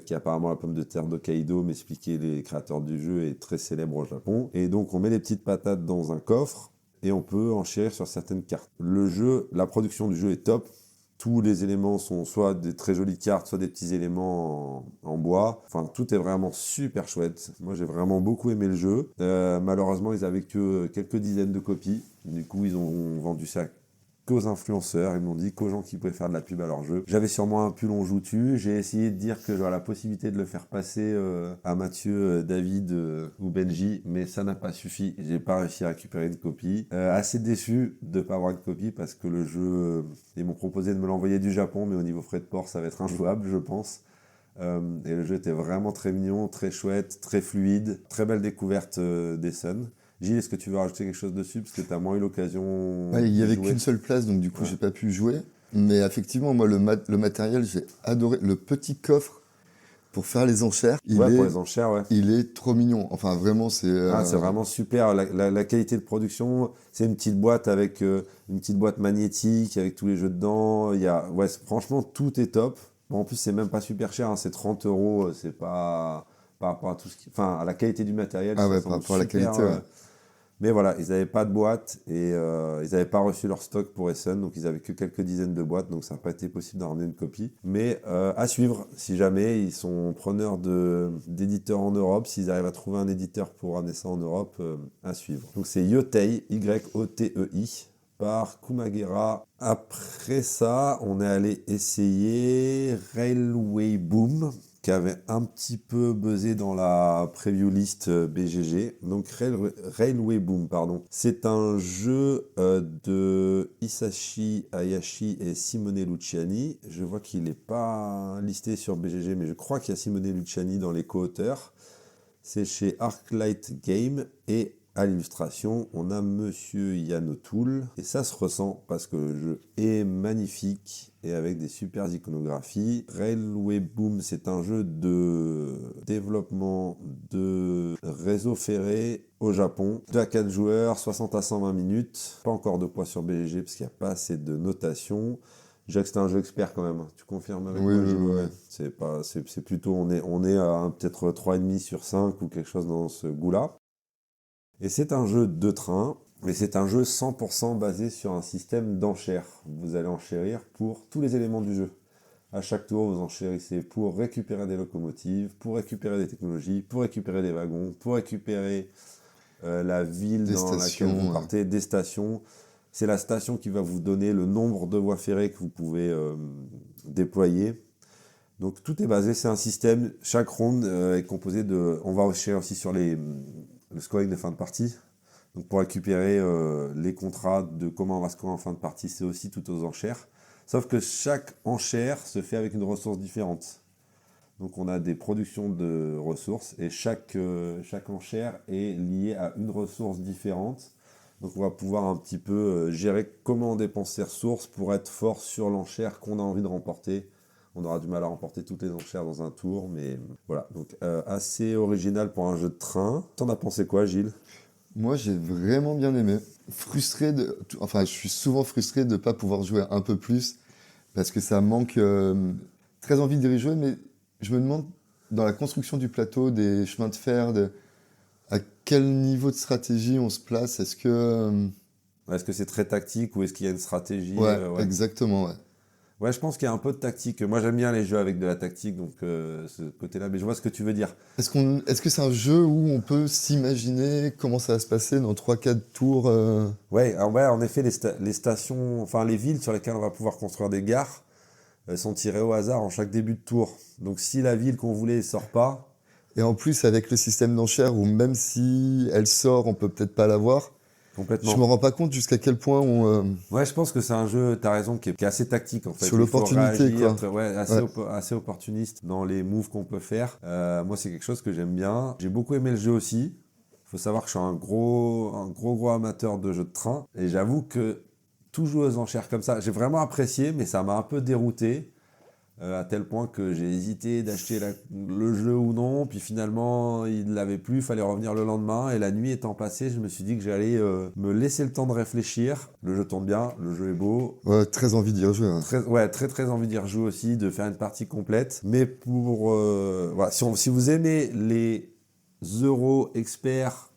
qui est apparemment la pomme de terre d'Hokkaido, m'expliquaient les créateurs du jeu, est très célèbre au Japon. Et donc on met les petites patates dans un coffre, et on peut enchérir sur certaines cartes. Le jeu, la production du jeu est top. Tous les éléments sont soit des très jolies cartes, soit des petits éléments en bois. Enfin, tout est vraiment super chouette. Moi, j'ai vraiment beaucoup aimé le jeu. Malheureusement, ils avaient que quelques dizaines de copies. Du coup, ils ont vendu ça qu'aux influenceurs. Ils m'ont dit qu'aux gens qui pouvaient faire de la pub à leur jeu. J'avais sûrement un pull on joue-tu. J'ai essayé de dire que j'aurais la possibilité de le faire passer à Mathieu, David ou Benji, mais ça n'a pas suffi. J'ai pas réussi à récupérer une copie. Assez déçu de pas avoir une copie parce que le jeu, ils m'ont proposé de me l'envoyer du Japon, mais au niveau frais de port, ça va être injouable, je pense. Et le jeu était vraiment très mignon, très chouette, très fluide, très belle découverte d'Essen. Gilles, est-ce que tu veux rajouter quelque chose dessus? Parce que tu as moins eu l'occasion. Ouais, il n'y de avait jouer. qu'une seule place, donc du coup, Ouais. j'ai pas pu jouer. Mais effectivement, moi, le matériel, j'ai adoré. Le petit coffre pour faire les enchères, Pour les enchères, ouais. il est trop mignon. Enfin, vraiment, c'est... C'est vraiment super. La qualité de production, c'est une petite boîte avec une petite boîte magnétique avec tous les jeux dedans. Franchement, tout est top. Bon, en plus, c'est même pas super cher, hein, c'est 30 €. C'est pas par rapport à tout ce qui. Enfin, à la qualité du matériel. Ah ça ouais, semble par rapport à la super, qualité, ouais. Mais voilà, ils n'avaient pas de boîte et ils n'avaient pas reçu leur stock pour Essen, donc ils n'avaient que quelques dizaines de boîtes, donc ça n'a pas été possible d'en ramener une copie. Mais à suivre, si jamais ils sont preneurs d'éditeurs en Europe, s'ils arrivent à trouver un éditeur pour ramener ça en Europe, à suivre. Donc c'est Yotei, Y-O-T-E-I, par Kumagera. Après ça, on est allé essayer Railway Boom, qui avait un petit peu buzzé dans la preview list BGG. Donc Railway Boom, pardon. C'est un jeu de Hisashi Hayashi et Simone Luciani. Je vois qu'il n'est pas listé sur BGG, mais je crois qu'il y a Simone Luciani dans les co-auteurs. C'est chez Arclight Game et à l'illustration, on a Monsieur Yann O'Toole. Et ça se ressent parce que le jeu est magnifique et avec des super iconographies. Railway Boom, c'est un jeu de développement de réseau ferré au Japon. 2 à 4 joueurs, 60 à 120 minutes. Pas encore de poids sur BGG parce qu'il n'y a pas assez de notation. Je dirais que c'est un jeu expert quand même. Tu confirmes avec moi, Gilles? Oui. C'est plutôt, on est à peut-être 3,5 sur 5 ou quelque chose dans ce goût-là. Et c'est un jeu de train, mais c'est un jeu 100% basé sur un système d'enchères. Vous allez enchérir pour tous les éléments du jeu. À chaque tour, vous enchérissez pour récupérer des locomotives, pour récupérer des technologies, pour récupérer des wagons, pour récupérer la ville Des dans stations, laquelle vous partez, des stations. C'est la station qui va vous donner le nombre de voies ferrées que vous pouvez déployer. Donc tout est basé, c'est un système. Chaque round est composé de... On va enchaîner aussi sur le scoring de fin de partie. Donc pour récupérer les contrats de comment on va scorer en fin de partie, c'est aussi tout aux enchères. Sauf que chaque enchère se fait avec une ressource différente. Donc on a des productions de ressources et chaque enchère est liée à une ressource différente. Donc on va pouvoir un petit peu gérer comment on dépense ces ressources pour être fort sur l'enchère qu'on a envie de remporter. On aura du mal à remporter toutes les enchères dans un tour, mais voilà. Donc assez original pour un jeu de train. T'en as pensé quoi, Gilles? Moi, j'ai vraiment bien aimé. Je suis souvent frustré de ne pas pouvoir jouer un peu plus parce que ça manque très envie d'y rejouer, mais je me demande, dans la construction du plateau, des chemins de fer, à quel niveau de stratégie on se place. Est-ce que c'est très tactique ou est-ce qu'il y a une stratégie? Ouais, exactement, ouais. Ouais, je pense qu'il y a un peu de tactique. Moi, j'aime bien les jeux avec de la tactique, donc ce côté-là, mais je vois ce que tu veux dire. Est-ce que c'est un jeu où on peut s'imaginer comment ça va se passer dans 3-4 tours Ouais, en effet, les stations, enfin les villes sur lesquelles on va pouvoir construire des gares sont tirées au hasard en chaque début de tour. Donc si la ville qu'on voulait ne sort pas, Et en plus, avec le système d'enchères où même si elle sort, on peut peut-être pas l'avoir. complètement. Je me rends pas compte jusqu'à quel point Ouais, je pense que c'est un jeu, t'as raison, qui est assez tactique en fait. Sur Il faut l'opportunité, réagir, quoi. ouais, Ouais. assez opportuniste dans les moves qu'on peut faire. Moi, c'est quelque chose que j'aime bien. J'ai beaucoup aimé le jeu aussi. Il faut savoir que je suis un gros amateur de jeux de train. Et j'avoue que tout jouer aux enchères comme ça, j'ai vraiment apprécié, mais ça m'a un peu dérouté. À tel point que j'ai hésité d'acheter le jeu ou non, puis finalement il ne l'avait plus, il fallait revenir le lendemain, et la nuit étant passée, je me suis dit que j'allais me laisser le temps de réfléchir. Le jeu tourne bien, le jeu est beau, Ouais, très envie d'y rejouer. Hein. très envie d'y rejouer aussi, de faire une partie complète, mais pour... voilà, si vous aimez les euros experts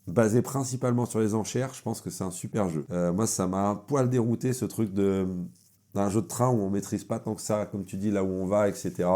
basés principalement sur les enchères, je pense que c'est un super jeu. Moi ça m'a un poil dérouté ce truc d'un jeu de train où on maîtrise pas tant que ça, comme tu dis, là où on va, etc.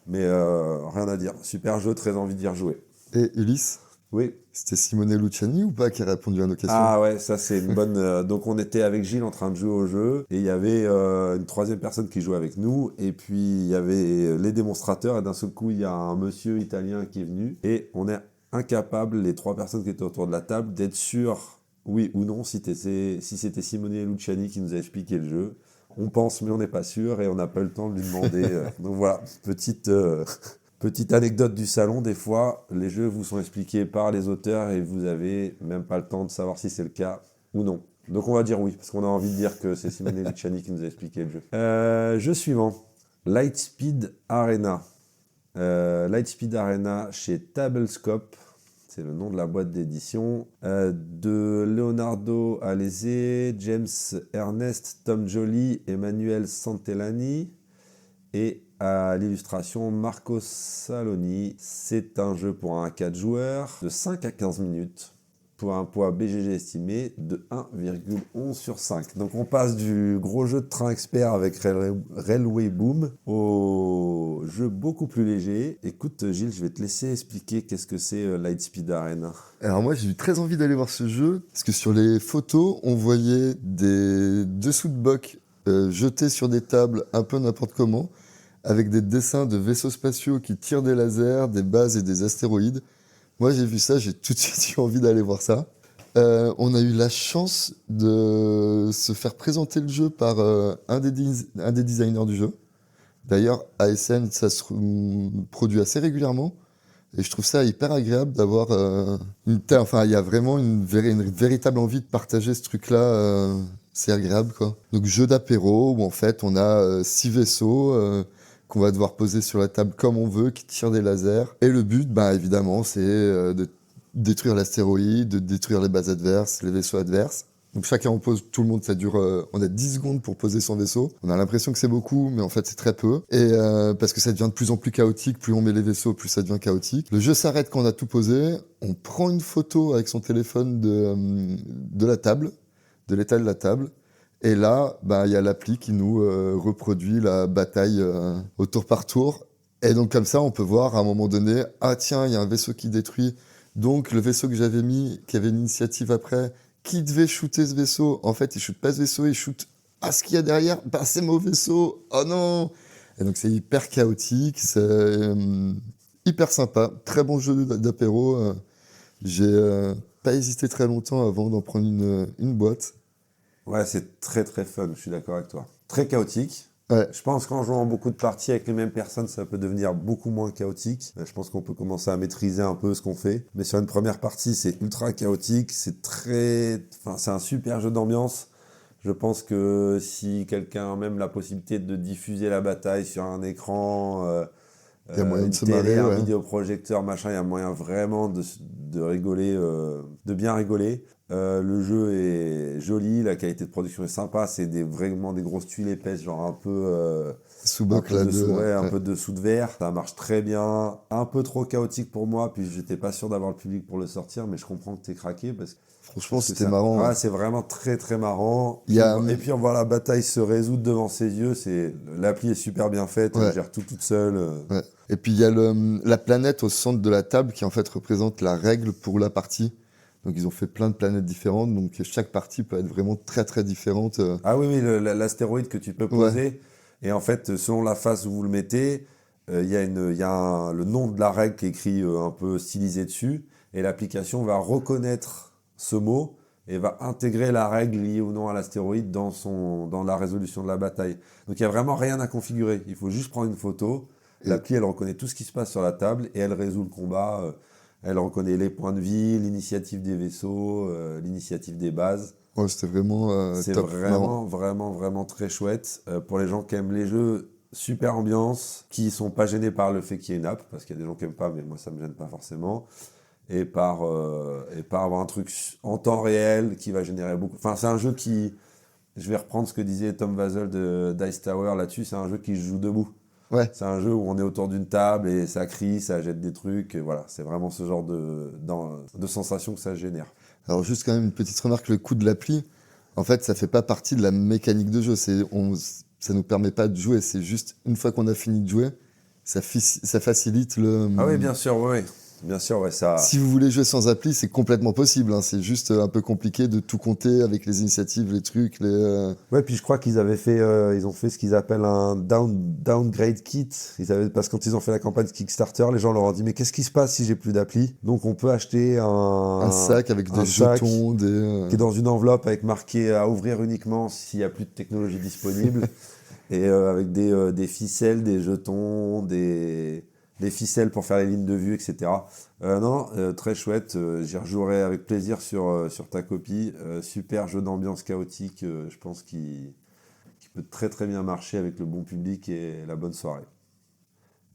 Mais rien à dire. Super jeu, très envie d'y rejouer. Et Ulysse, Oui. c'était Simone Luciani ou pas qui a répondu à nos questions? Ah ouais, ça c'est une bonne... donc on était avec Gilles en train de jouer au jeu, et il y avait une troisième personne qui jouait avec nous, et puis il y avait les démonstrateurs, et d'un seul coup il y a un monsieur italien qui est venu, et on est incapable, les 3 personnes qui étaient autour de la table, d'être sûr, oui ou non, si c'était Simone Luciani qui nous a expliqué le jeu. On pense, mais on n'est pas sûr, et on n'a pas eu le temps de lui demander. Donc voilà, petite anecdote du salon. Des fois, les jeux vous sont expliqués par les auteurs et vous n'avez même pas le temps de savoir si c'est le cas ou non. Donc on va dire oui, parce qu'on a envie de dire que c'est Simone Luciani qui nous a expliqué le jeu. Jeu suivant, Lightspeed Arena. Lightspeed Arena chez Tablescope. C'est le nom de la boîte d'édition, de Leonardo Alese, James Ernest, Tom Joly, Emmanuel Santellani et à l'illustration Marco Saloni. C'est un jeu pour un 4 joueurs de 5 à 15 minutes pour un poids BGG estimé de 1,11 sur 5. Donc on passe du gros jeu de train expert avec Railway Boom au jeu beaucoup plus léger. Écoute Gilles, je vais te laisser expliquer qu'est-ce que c'est Lightspeed Arena. Alors moi, j'ai eu très envie d'aller voir ce jeu, parce que sur les photos, on voyait des dessous de bocs jetés sur des tables un peu n'importe comment, avec des dessins de vaisseaux spatiaux qui tirent des lasers, des bases et des astéroïdes. Moi, j'ai vu ça, j'ai tout de suite eu envie d'aller voir ça. On a eu la chance de se faire présenter le jeu par un des designers du jeu. D'ailleurs, ASN, ça se produit assez régulièrement. Et je trouve ça hyper agréable d'avoir enfin, il y a vraiment une véritable envie de partager ce truc-là. C'est agréable, quoi. Donc, jeu d'apéro où en fait, on a 6 vaisseaux qu'on va devoir poser sur la table comme on veut, qui tirent des lasers. Et le but, bah, évidemment, c'est de détruire l'astéroïde, de détruire les bases adverses, les vaisseaux adverses. Donc chacun on pose, tout le monde, ça dure, on a 10 secondes pour poser son vaisseau. On a l'impression que c'est beaucoup, mais en fait c'est très peu. Et parce que ça devient de plus en plus chaotique, plus on met les vaisseaux, plus ça devient chaotique. Le jeu s'arrête quand on a tout posé, on prend une photo avec son téléphone de la table, de l'état de la table. Et là, bah, y a l'appli qui nous reproduit la bataille au tour par tour. Et donc comme ça, on peut voir à un moment donné, ah tiens, il y a un vaisseau qui détruit. Donc le vaisseau que j'avais mis, qui avait une initiative après, qui devait shooter ce vaisseau, en fait, il shoot pas ce vaisseau, il shoot ce qu'il y a derrière, bah c'est mon vaisseau, oh non. Et donc c'est hyper chaotique, c'est hyper sympa, très bon jeu d'apéro. J'ai pas hésité très longtemps avant d'en prendre une boîte. Ouais, c'est très très fun, je suis d'accord avec toi. Très chaotique. Ouais. Je pense qu'en jouant beaucoup de parties avec les mêmes personnes, ça peut devenir beaucoup moins chaotique. Je pense qu'on peut commencer à maîtriser un peu ce qu'on fait. Mais sur une première partie, c'est ultra chaotique. C'est un super jeu d'ambiance. Je pense que si quelqu'un a même la possibilité de diffuser la bataille sur un écran, Il y a moyen une de se télé, marrer, un ouais. vidéoprojecteur, machin, il y a moyen vraiment de rigoler, de bien rigoler. Le jeu est joli, la qualité de production est sympa, c'est vraiment des grosses tuiles épaisses, genre un peu Sous-boc, là, un ouais. peu dessous de verre. Ça marche très bien, un peu trop chaotique pour moi, puis j'étais pas sûr d'avoir le public pour le sortir, mais je comprends que t'es craqué Franchement, parce que c'était marrant. ouais, Ouais. c'est vraiment très très marrant. Il y a, Et puis on voit la bataille se résoudre devant ses yeux. L'appli est super bien faite, elle ouais. gère tout toute seule. Ouais. Et puis il y a la planète au centre de la table qui en fait représente la règle pour la partie. Donc ils ont fait plein de planètes différentes, donc chaque partie peut être vraiment très très différente. Ah oui, oui, l'astéroïde que tu peux Ouais, poser. Et en fait, selon la face où vous le mettez, il y a le nom de la règle qui est écrit un peu stylisé dessus. Et l'application va reconnaître ce mot et va intégrer la règle liée ou non à l'astéroïde dans la résolution de la bataille. Donc il n'y a vraiment rien à configurer. Il faut juste prendre une photo. et, L'appli, elle reconnaît tout ce qui se passe sur la table et elle résout le combat. Elle reconnaît les points de vie, l'initiative des vaisseaux, l'initiative des bases. ouais, c'était vraiment C'est top, marrant. vraiment, vraiment, vraiment très chouette pour les gens qui aiment les jeux. Super ambiance, qui sont pas gênés par le fait qu'il y ait une app, parce qu'il y a des gens qui aiment pas, mais moi ça me gêne pas forcément. Et par avoir un truc en temps réel qui va générer beaucoup. Enfin, c'est un jeu qui. Je vais reprendre ce que disait Tom Vasel de Dice Tower là-dessus. C'est un jeu qui se joue debout. Ouais, C'est un jeu où on est autour d'une table et ça crie, ça jette des trucs. Et voilà, c'est vraiment ce genre de sensation que ça génère. alors juste quand même une petite remarque, le coup de l'appli, en fait ça fait pas partie de la mécanique de jeu, ça nous permet pas de jouer, c'est juste une fois qu'on a fini de jouer, ça facilite le... Ah oui, bien sûr, oui. Bien sûr, ouais, ça. Si vous voulez jouer sans appli, c'est complètement possible, hein. C'est juste un peu compliqué de tout compter avec les initiatives, les trucs, Ouais, puis je crois qu'ils avaient fait, ils ont fait ce qu'ils appellent un downgrade kit. Parce que quand ils ont fait la campagne Kickstarter, les gens leur ont dit mais qu'est-ce qui se passe si j'ai plus d'appli? Donc on peut acheter un sac avec des sac jetons, qui est dans une enveloppe avec marqué à ouvrir uniquement s'il n'y a plus de technologie disponible et avec des ficelles, des jetons, des ficelles pour faire les lignes de vue, etc. Très chouette. J'y rejouerai avec plaisir sur ta copie. Super jeu d'ambiance chaotique. Je pense qu'il peut très très bien marcher avec le bon public et la bonne soirée.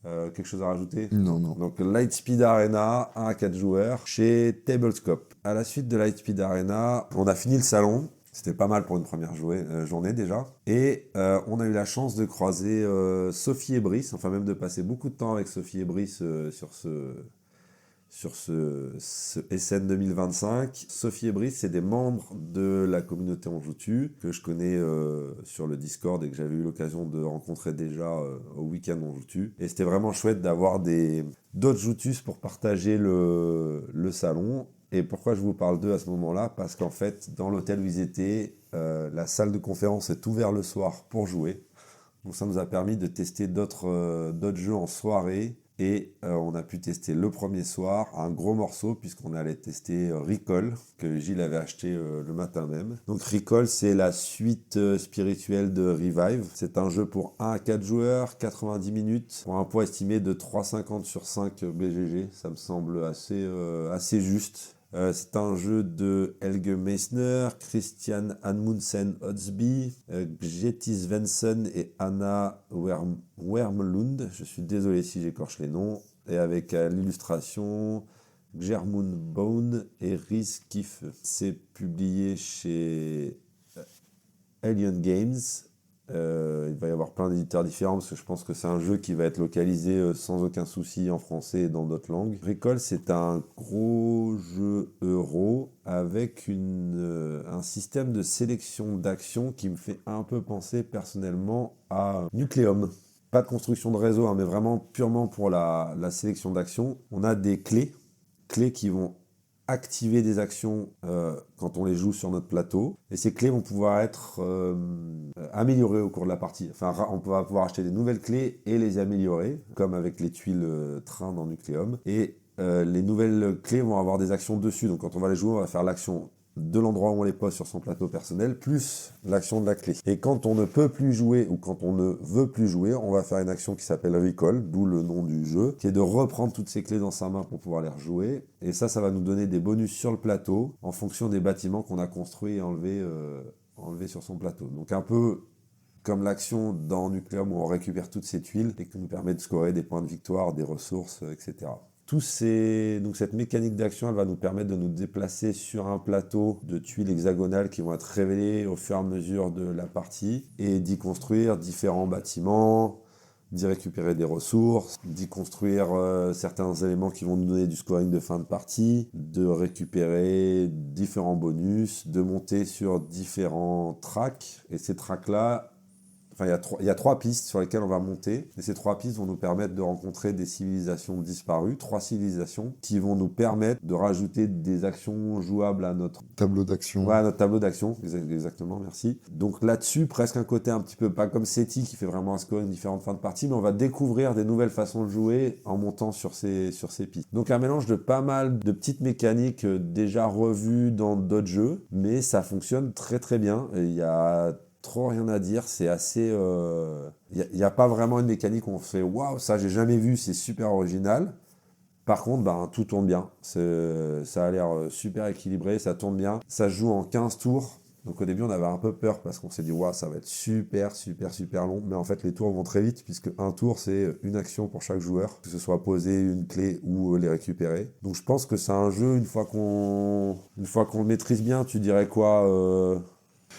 Quelque chose à rajouter? Non, non. Donc Lightspeed Arena, 1 à 4 joueurs, chez Tablescope. À la suite de Lightspeed Arena, on a fini le salon. C'était pas mal pour une première journée déjà. Et on a eu la chance de croiser Sophie et Brice, enfin même de passer beaucoup de temps avec Sophie et Brice sur ce SN 2025. Sophie et Brice, c'est des membres de la communauté On Joue Tu, que je connais sur le Discord et que j'avais eu l'occasion de rencontrer déjà au week-end On Joue Tu. Et c'était vraiment chouette d'avoir d'autres joutus pour partager le salon. Et pourquoi je vous parle d'eux à ce moment-là? Parce qu'en fait, dans l'hôtel où ils étaient, la salle de conférence est ouverte le soir pour jouer. Donc ça nous a permis de tester d'autres jeux en soirée Et on a pu tester le premier soir un gros morceau, puisqu'on allait tester Recall, que Gilles avait acheté le matin même. Donc Recall, c'est la suite spirituelle de Revive. C'est un jeu pour 1 à 4 joueurs, 90 minutes, pour un poids estimé de 3,50 sur 5 BGG. Ça me semble assez juste. C'est un jeu de Helge Meissner, Christian Amundsen-Odsby, Gjetty Svensson et Anna Wermelund. Je suis désolé si j'écorche les noms. Et avec l'illustration Gjermund Bone et Rhys Kiff. C'est publié chez Alien Games. Il va y avoir plein d'éditeurs différents parce que je pense que c'est un jeu qui va être localisé sans aucun souci en français et dans d'autres langues. Recall, c'est un gros jeu euro avec un système de sélection d'actions qui me fait un peu penser personnellement à Nucleum. Pas de construction de réseau, hein, mais vraiment purement pour la sélection d'actions. On a des clés qui vont activer des actions quand on les joue sur notre plateau. Et ces clés vont pouvoir être améliorées au cours de la partie. Enfin, on va pouvoir acheter des nouvelles clés et les améliorer, comme avec les tuiles train dans Nucleum. Et les nouvelles clés vont avoir des actions dessus. Donc quand on va les jouer, on va faire l'action de l'endroit où on les pose sur son plateau personnel, plus l'action de la clé. Et quand on ne peut plus jouer ou quand on ne veut plus jouer, on va faire une action qui s'appelle Recall, d'où le nom du jeu, qui est de reprendre toutes ces clés dans sa main pour pouvoir les rejouer. Et ça va nous donner des bonus sur le plateau en fonction des bâtiments qu'on a construits et enlevés sur son plateau. Donc un peu comme l'action dans Nucleum où on récupère toutes ces tuiles et qui nous permet de scorer des points de victoire, des ressources, etc. Donc cette mécanique d'action, elle va nous permettre de nous déplacer sur un plateau de tuiles hexagonales qui vont être révélées au fur et à mesure de la partie et d'y construire différents bâtiments, d'y récupérer des ressources, d'y construire certains éléments qui vont nous donner du scoring de fin de partie, de récupérer différents bonus, de monter sur différents tracks. Et ces tracks-là, il y a 3 pistes sur lesquelles on va monter, et ces 3 pistes vont nous permettre de rencontrer des civilisations disparues, 3 civilisations, qui vont nous permettre de rajouter des actions jouables à notre tableau d'action. Ouais, à notre tableau d'action, exactement, merci. Donc là-dessus, presque un côté un petit peu, pas comme SETI qui fait vraiment un scoring différent de fin de partie, mais on va découvrir des nouvelles façons de jouer en montant sur ces pistes. Donc un mélange de pas mal de petites mécaniques déjà revues dans d'autres jeux, mais ça fonctionne très très bien. Il y a trop rien à dire, c'est assez... Il n'y a pas vraiment une mécanique où on fait « Waouh, ça j'ai jamais vu, c'est super original ». Par contre, tout tourne bien. Ça a l'air super équilibré, ça tourne bien. Ça se joue en 15 tours. Donc au début, on avait un peu peur parce qu'on s'est dit « Waouh, ça va être super, super, super long ». Mais en fait, les tours vont très vite puisque un tour, c'est une action pour chaque joueur, que ce soit poser une clé ou les récupérer. Donc je pense que c'est un jeu, une fois qu'on le maîtrise bien, tu dirais quoi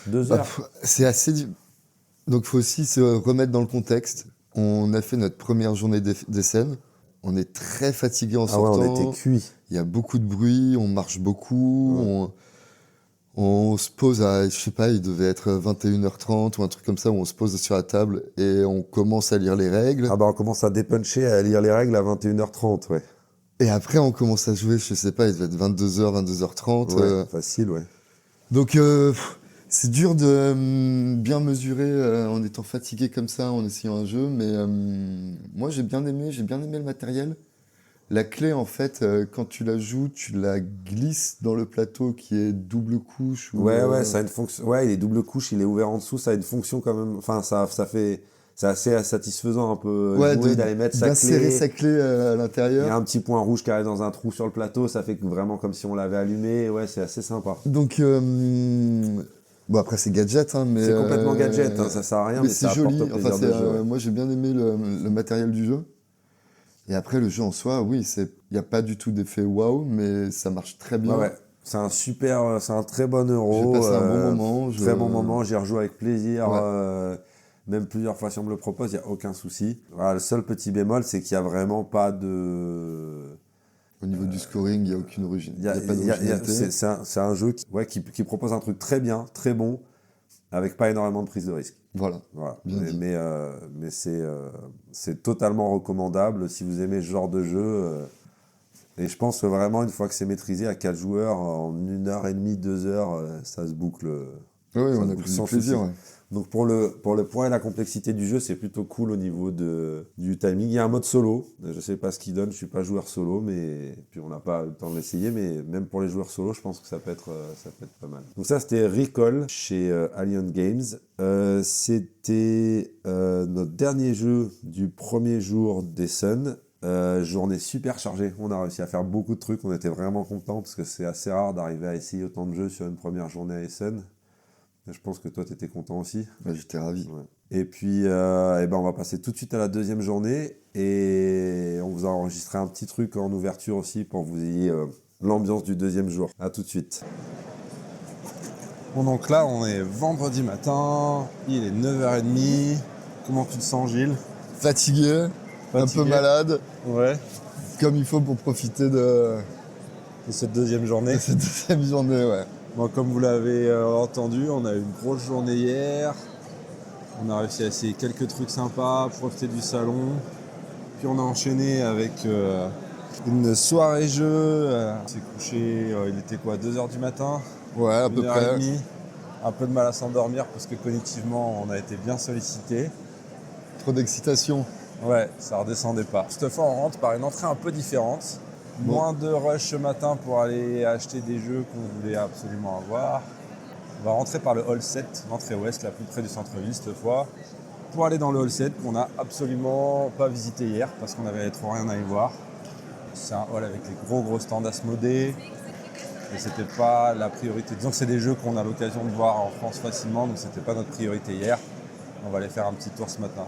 2 heures. C'est assez... Donc, il faut aussi se remettre dans le contexte. On a fait notre première journée des scènes. On est très fatigué en sortant. On était cuits. Il y a beaucoup de bruit, on marche beaucoup. Ouais. On se pose à, je sais pas, il devait être 21h30 ou un truc comme ça, où on se pose sur la table et on commence à lire les règles. On commence à dépuncher, à lire les règles à 21h30, ouais. Et après, on commence à jouer, je sais pas, il devait être 22h, 22h30. Ouais, facile, ouais. Donc... c'est dur de bien mesurer en étant fatigué comme ça, en essayant un jeu, mais moi j'ai bien aimé le matériel. La clé, en fait, quand tu la joues, tu la glisses dans le plateau qui est double couche. Ouais, ça a une fonction. Ouais, il est double couche, il est ouvert en dessous, ça a une fonction quand même. Enfin, ça fait. C'est assez satisfaisant un peu jouer, d'aller mettre sa clé. Serrer sa clé à l'intérieur. Il y a un petit point rouge qui arrive dans un trou sur le plateau, ça fait vraiment comme si on l'avait allumé. Ouais, c'est assez sympa. Donc... Bon, après, c'est gadget, hein, mais... C'est complètement gadget, ça sert à rien, mais ça joli. apporte au plaisir de jeu. Moi, j'ai bien aimé le matériel du jeu. Et après, le jeu en soi, oui, il n'y a pas du tout d'effet waouh, mais ça marche très bien. Ouais. C'est un très bon euro. J'ai passé un bon moment. Très bon moment, j'y rejoue avec plaisir. Ouais. Même plusieurs fois si on me le propose, il n'y a aucun souci. Voilà, le seul petit bémol, c'est qu'il n'y a vraiment pas de... Au niveau du scoring, il n'y a aucune origine. Il n'y a pas d'originalité. C'est un jeu qui propose un truc très bien, très bon, avec pas énormément de prise de risque. Voilà. Mais c'est totalement recommandable si vous aimez ce genre de jeu. Et je pense que vraiment, une fois que c'est maîtrisé à 4 joueurs, en 1h30, 2 heures, ça se boucle Oui, Ça on se a boucle pris du sans plaisir. souci. Ouais. Donc pour le poids et la complexité du jeu, c'est plutôt cool au niveau du timing. Il y a un mode solo. Je sais pas ce qu'il donne. Je suis pas joueur solo, mais puis on n'a pas eu le temps de l'essayer. Mais même pour les joueurs solo, je pense que ça peut être pas mal. Donc ça, c'était Recall chez Alien Games. C'était notre dernier jeu du premier jour d'Essen. Journée super chargée. On a réussi à faire beaucoup de trucs. On était vraiment contents parce que c'est assez rare d'arriver à essayer autant de jeux sur une première journée à Essen. Je pense que toi, tu étais content aussi. Ouais, j'étais ravi. Ouais. Et puis, on va passer tout de suite à la deuxième journée. Et on vous a enregistré un petit truc en ouverture aussi pour que vous ayez l'ambiance du deuxième jour. À tout de suite. Bon, donc là, on est vendredi matin. Il est 9h30. Comment tu te sens, Gilles? Fatigué, un peu malade, Ouais. comme il faut pour profiter de Cette deuxième journée. cette deuxième journée. Ouais. Bon, comme vous l'avez entendu, on a eu une grosse journée hier. On a réussi à essayer quelques trucs sympas, profiter du salon. Puis on a enchaîné avec une soirée jeu. On s'est couché, il était quoi, 2h du matin? Ouais, à peu près. 1h30. Un peu de mal à s'endormir parce que cognitivement, on a été bien sollicité. Trop d'excitation. Ouais, ça redescendait pas. Cette fois, on rentre par une entrée un peu différente. Bon. Moins de rush ce matin pour aller acheter des jeux qu'on voulait absolument avoir. On va rentrer par le hall 7, l'entrée ouest, la plus près du centre-ville cette fois, pour aller dans le hall 7 qu'on n'a absolument pas visité hier parce qu'on avait trop rien à y voir. C'est un hall avec les gros stands Asmodée et c'était pas la priorité. Disons que c'est des jeux qu'on a l'occasion de voir en France facilement, donc c'était pas notre priorité hier. On va aller faire un petit tour ce matin.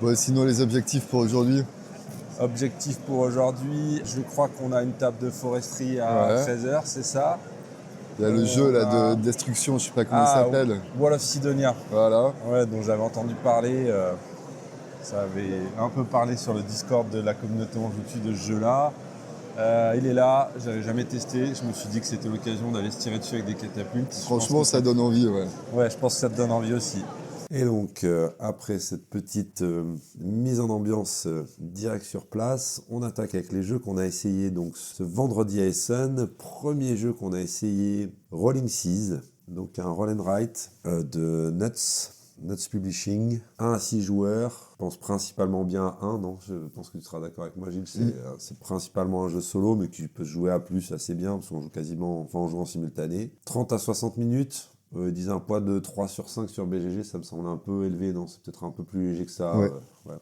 Bon, sinon, les objectifs pour aujourd'hui? Objectif pour aujourd'hui, je crois qu'on a une table de foresterie à Ouais. 13h, c'est ça? Il y a le jeu là, de destruction, je sais pas comment il s'appelle. Wall of Sidonia. Voilà. Ouais, dont j'avais entendu parler. Ça avait un peu parlé sur le Discord de la communauté On joue dessus de ce jeu-là. Il est là, j'avais jamais testé. Je me suis dit que c'était l'occasion d'aller se tirer dessus avec des catapultes. Franchement, ça donne envie, ouais. Ouais, je pense que ça te donne envie aussi. Et donc, après cette petite mise en ambiance direct sur place, on attaque avec les jeux qu'on a essayés donc ce vendredi à Essen. Premier jeu qu'on a essayé, Rolling Seas, donc un roll and write de Nuts Publishing, 1 à 6 joueurs. Je pense principalement bien à 1, non? Je pense que tu seras d'accord avec moi, Gilles. C'est principalement un jeu solo, mais qui peut se jouer à plus assez bien, parce qu'on joue on joue en simultané. 30 à 60 minutes. Ils disent un poids de 3 sur 5 sur BGG, ça me semble un peu élevé, non? C'est peut-être un peu plus léger que ça. Ouais.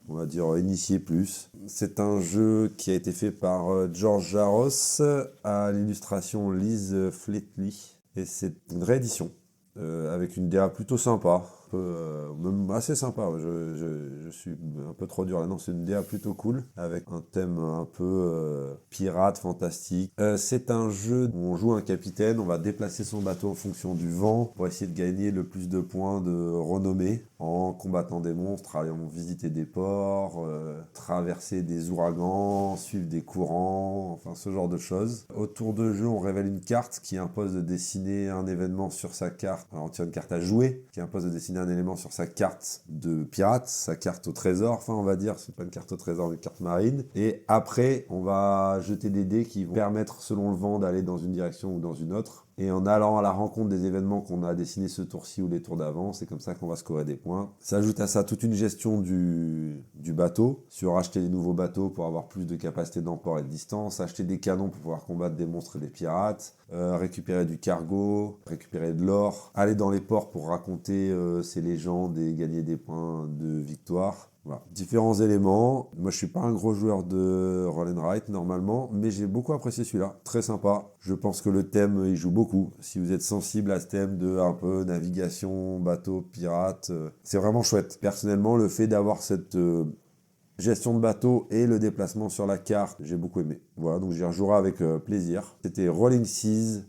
On va dire initié plus. C'est un jeu qui a été fait par George Jaros, à l'illustration Liz Fletley. Et c'est une réédition, avec une DA plutôt sympa. Même assez sympa, je suis un peu trop dur là, non, c'est une DA plutôt cool, avec un thème un peu pirate, fantastique. C'est un jeu où on joue un capitaine, on va déplacer son bateau en fonction du vent, pour essayer de gagner le plus de points de renommée, en combattant des monstres, allant visiter des ports, traverser des ouragans, suivre des courants, enfin ce genre de choses. Autour de jeu, on révèle une carte qui impose de dessiner un événement sur sa carte. Alors on tire une carte à jouer, qui impose de dessiner un élément sur sa carte de pirate, sa carte au trésor, enfin on va dire, c'est pas une carte au trésor, mais une carte marine. Et après, on va jeter des dés qui vont permettre, selon le vent, d'aller dans une direction ou dans une autre. Et en allant à la rencontre des événements qu'on a dessinés ce tour-ci ou les tours d'avant, c'est comme ça qu'on va scorer des points. S'ajoute à ça toute une gestion du bateau, sur acheter des nouveaux bateaux pour avoir plus de capacité d'emport et de distance, acheter des canons pour pouvoir combattre des monstres et des pirates, récupérer du cargo, récupérer de l'or, aller dans les ports pour raconter ses légendes et gagner des points de victoire. Voilà. Différents éléments. Moi, je suis pas un gros joueur de roll and write normalement, mais j'ai beaucoup apprécié celui-là. Très sympa. Je pense que le thème, il joue beaucoup. Si vous êtes sensible à ce thème de un peu navigation, bateau, pirate, c'est vraiment chouette. Personnellement, le fait d'avoir cette gestion de bateau et le déplacement sur la carte, j'ai beaucoup aimé. Voilà, donc j'y rejouerai avec plaisir. C'était Rolling Seas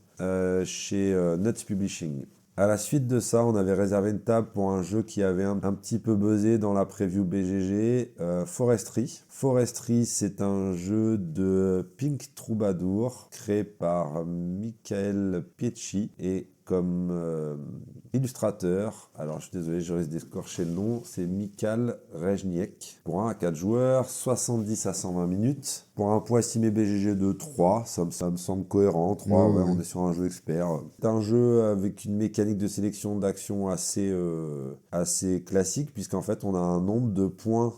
chez Nuts Publishing. À la suite de ça, on avait réservé une table pour un jeu qui avait un petit peu buzzé dans la preview BGG, Forestry. Forestry, c'est un jeu de Pink Troubadour créé par Michael Piecci et comme illustrateur. Alors, je suis désolé, je risque d'écorcher le nom. C'est Michal Rejniek. Pour un à 4 joueurs, 70 à 120 minutes. Pour un poids estimé BGG de 3, ça me semble cohérent. 3, Ouais, ouais, ouais. on est sur un jeu expert. C'est un jeu avec une mécanique de sélection d'action assez classique, puisqu'en fait, on a un nombre de points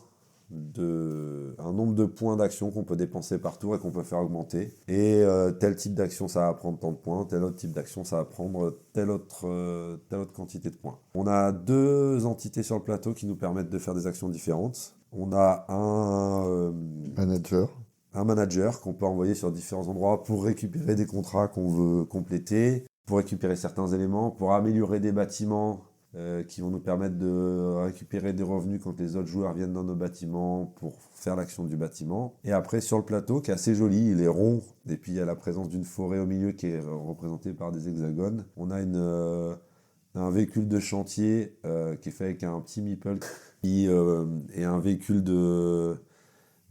d'action qu'on peut dépenser par tour et qu'on peut faire augmenter. Et tel type d'action, ça va prendre tant de points. Tel autre type d'action, ça va prendre telle autre quantité de points. On a 2 entités sur le plateau qui nous permettent de faire des actions différentes. On a Manager. un manager qu'on peut envoyer sur différents endroits pour récupérer des contrats qu'on veut compléter, pour récupérer certains éléments, pour améliorer des bâtiments qui vont nous permettre de récupérer des revenus quand les autres joueurs viennent dans nos bâtiments pour faire l'action du bâtiment. Et après, sur le plateau, qui est assez joli, il est rond, et puis il y a la présence d'une forêt au milieu qui est représentée par des hexagones. On a un véhicule de chantier qui est fait avec un petit meeple et un véhicule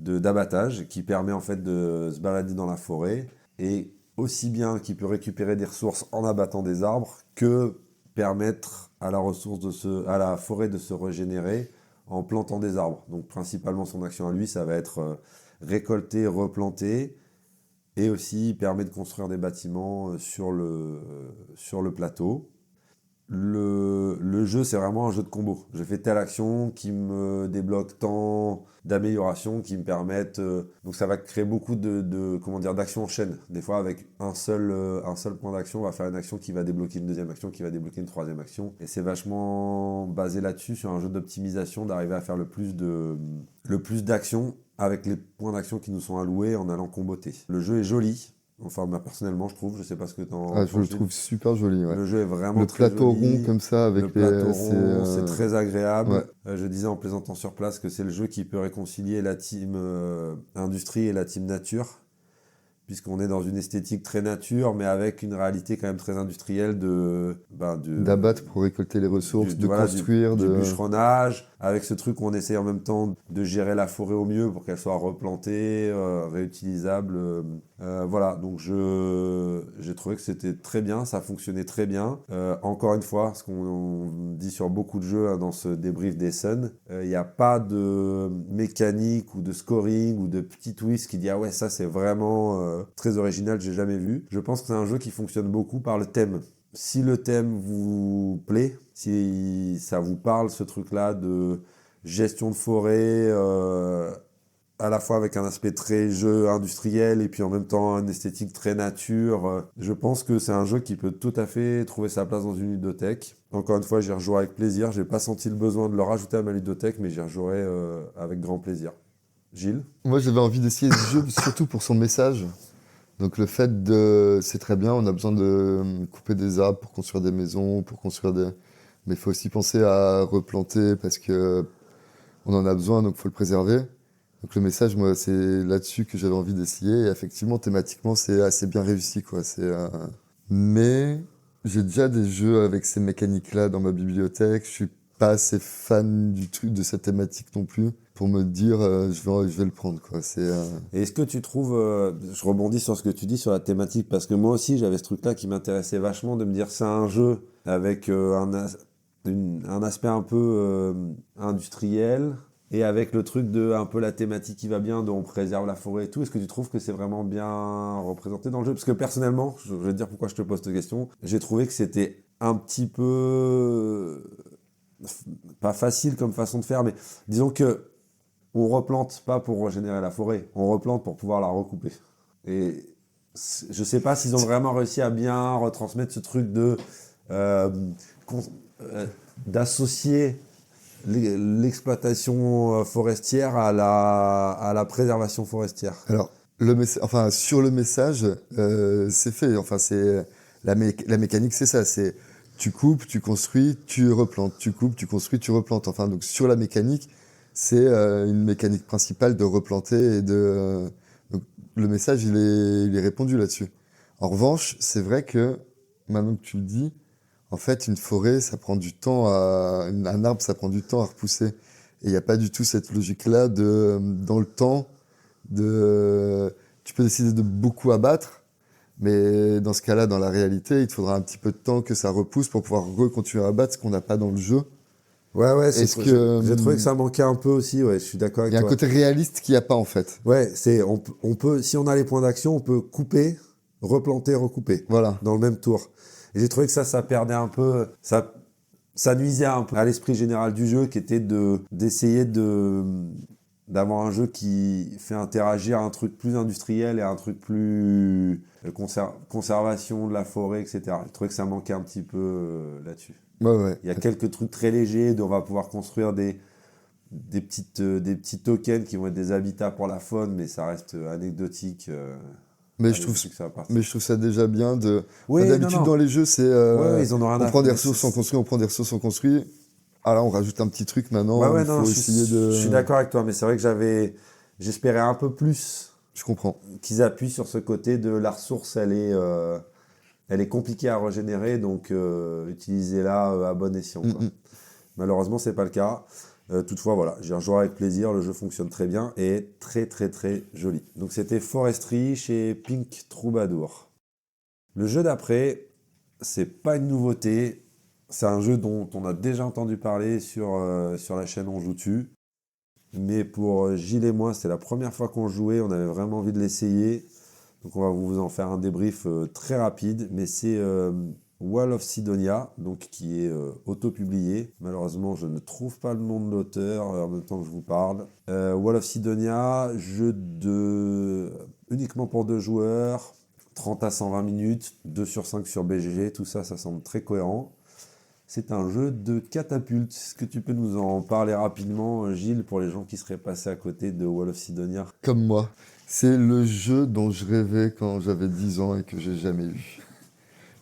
d'abattage qui permet en fait de se balader dans la forêt, et aussi bien qui peut récupérer des ressources en abattant des arbres que permettre à la forêt de se régénérer en plantant des arbres. Donc principalement son action à lui, ça va être récolter, replanter, et aussi il permet de construire des bâtiments sur le plateau. Le jeu, c'est vraiment un jeu de combo. Je fais telle action qui me débloque tant d'améliorations qui me permettent... donc ça va créer beaucoup d'actions en chaîne. Des fois, avec un seul point d'action, on va faire une action qui va débloquer une deuxième action, qui va débloquer une troisième action. Et c'est vachement basé là-dessus, sur un jeu d'optimisation, d'arriver à faire le plus d'actions avec les points d'action qui nous sont alloués en allant comboter. Le jeu est joli. Enfin, moi, personnellement, je trouve, je sais pas ce que t'en Ah, je le penses. trouve super joli. Ouais. Le jeu est vraiment Le très plateau joli. rond comme ça avec Le plateau rond, c'est c'est très agréable. ouais. Je disais en plaisantant sur place que c'est le jeu qui peut réconcilier la team industrie et la team nature, puisqu'on est dans une esthétique très nature, mais avec une réalité quand même très industrielle D'abattre pour récolter les ressources, de construire, du bûcheronnage, avec ce truc où on essaye en même temps de gérer la forêt au mieux pour qu'elle soit replantée, réutilisable. Voilà, donc j'ai trouvé que c'était très bien, ça fonctionnait très bien. Encore une fois, ce qu'on dit sur beaucoup de jeux dans ce débrief des Sun, il n'y a pas de mécanique ou de scoring ou de petit twist qui dit « Ah ouais, ça c'est vraiment très original, j'ai jamais vu ». Je pense que c'est un jeu qui fonctionne beaucoup par le thème. Si le thème vous plaît, si ça vous parle, ce truc-là de gestion de forêt, à la fois avec un aspect très jeu industriel et puis en même temps une esthétique très nature, je pense que c'est un jeu qui peut tout à fait trouver sa place dans une ludothèque. Encore une fois, j'y rejouerai avec plaisir. J'ai pas senti le besoin de le rajouter à ma ludothèque, mais j'y rejouerai avec grand plaisir. Gilles ? Moi, j'avais envie d'essayer ce jeu surtout pour son message. Donc le fait c'est très bien, on a besoin de couper des arbres pour construire des maisons, mais il faut aussi penser à replanter parce que on en a besoin, donc il faut le préserver. Donc le message, moi, c'est là-dessus que j'avais envie d'essayer. Et effectivement, thématiquement, c'est assez bien réussi, quoi. Mais j'ai déjà des jeux avec ces mécaniques-là dans ma bibliothèque. Je suis pas assez fan du truc de cette thématique non plus pour me dire je vais le prendre, quoi. Et est-ce que tu trouves, je rebondis sur ce que tu dis sur la thématique, parce que moi aussi j'avais ce truc-là qui m'intéressait vachement, de me dire c'est un jeu avec un aspect un peu industriel, et avec le truc de un peu la thématique qui va bien, dont on préserve la forêt et tout. Est-ce que tu trouves que c'est vraiment bien représenté dans le jeu ? Parce que personnellement, je vais te dire pourquoi je te pose cette question, j'ai trouvé que c'était un petit peu pas facile comme façon de faire, mais disons que on replante pas pour régénérer la forêt, on replante pour pouvoir la recouper. Et je sais pas s'ils ont vraiment réussi à bien retransmettre ce truc d'associer l'exploitation forestière à la préservation forestière. Alors, sur le message, c'est fait. Enfin, la mécanique, c'est ça. C'est tu coupes, tu construis, tu replantes. Tu coupes, tu construis, tu replantes. Enfin, donc sur la mécanique, c'est une mécanique principale de replanter et donc, le message, il est répondu là-dessus. En revanche, c'est vrai que maintenant que tu le dis, en fait, une forêt, ça prend du temps un arbre, ça prend du temps à repousser. Et il n'y a pas du tout cette logique-là dans le temps, tu peux décider de beaucoup abattre, Mais dans ce cas-là, dans la réalité, il te faudra un petit peu de temps que ça repousse pour pouvoir continuer à battre ce qu'on n'a pas dans le jeu. Ouais, j'ai trouvé que ça ça manquait un peu aussi, ouais, je suis d'accord Il avec y a un toi. côté réaliste qu'il n'y a pas en fait. Ouais, on peut, si on a les points d'action, on peut couper, replanter, recouper Voilà. dans le même tour. Et j'ai trouvé que ça perdait un peu, ça nuisait un peu à l'esprit général du jeu qui était d'essayer d'avoir un jeu qui fait interagir un truc plus industriel et un truc plus conservation de la forêt, etc. Je trouvais que ça manquait un petit peu là-dessus. Ouais. Il y a quelques trucs très légers, on va pouvoir construire des petits tokens qui vont être des habitats pour la faune, mais ça reste anecdotique. Mais je trouve ça déjà bien de. Oui, D'habitude, dans les jeux, c'est. Ouais, ils en ont rien on à prend des foutre, ressources, on construit. Ah là, on rajoute un petit truc maintenant. Ouais, Il faut essayer de. je suis d'accord avec toi, mais c'est vrai que j'espérais un peu plus Je comprends. qu'ils appuient sur ce côté de la ressource, elle est compliquée à régénérer, donc utilisez-la à bon escient, quoi. Malheureusement, c'est pas le cas. Toutefois, voilà, j'ai rejoué avec plaisir, le jeu fonctionne très bien et est très très très joli. Donc c'était Forestry chez Pink Troubadour. Le jeu d'après, c'est pas une nouveauté, c'est un jeu dont on a déjà entendu parler sur la chaîne On Joue Tu. Mais pour Gilles et moi, c'est la première fois qu'on jouait, on avait vraiment envie de l'essayer. Donc on va vous en faire un débrief très rapide, mais c'est Wall of Sidonia, donc qui est auto-publié. Malheureusement, je ne trouve pas le nom de l'auteur en même temps que je vous parle. Wall of Sidonia, jeu uniquement pour 2 joueurs, 30 à 120 minutes, 2 sur 5 sur BGG, tout ça, ça semble très cohérent. C'est un jeu de catapulte. Est-ce que tu peux nous en parler rapidement, Gilles, pour les gens qui seraient passés à côté de Wall of Sidonia? Comme moi. C'est le jeu dont je rêvais quand j'avais 10 ans et que j'ai jamais eu.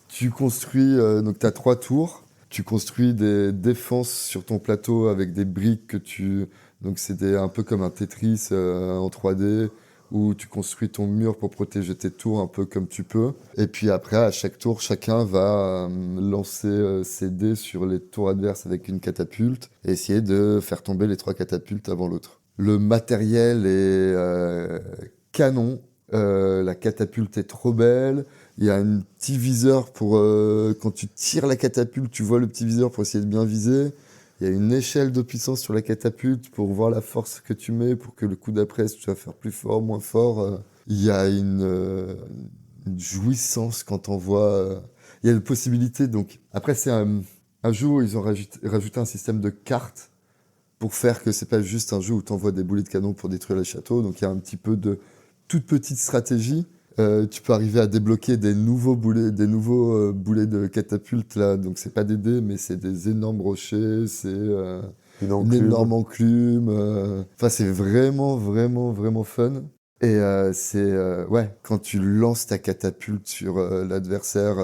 Tu construis, donc tu as 3 tours. Tu construis des défenses sur ton plateau avec des briques que tu. Donc c'était un peu comme un Tetris en 3D où tu construis ton mur pour protéger tes tours un peu comme tu peux. Et puis après, à chaque tour, chacun va lancer ses dés sur les tours adverses avec une catapulte et essayer de faire tomber les 3 catapultes avant l'autre. Le matériel est canon. La catapulte est trop belle. Il y a un petit viseur pour quand tu tires la catapulte, tu vois le petit viseur pour essayer de bien viser. Il y a une échelle de puissance sur la catapulte pour voir la force que tu mets pour que le coup d'après, tu vas faire plus fort, moins fort. Il y a une jouissance quand on voit. Il y a une possibilité. Donc après, c'est un jeu où ils ont rajouté un système de cartes pour faire que c'est pas juste un jeu où tu envoies des boulets de canon pour détruire les châteaux. Donc il y a un petit peu de toute petite stratégie. Tu peux arriver à débloquer des nouveaux boulets de catapulte là. Donc c'est pas des dés, mais c'est des énormes rochers, c'est une énorme enclume. Enfin c'est vraiment vraiment vraiment fun. Et quand tu lances ta catapulte sur l'adversaire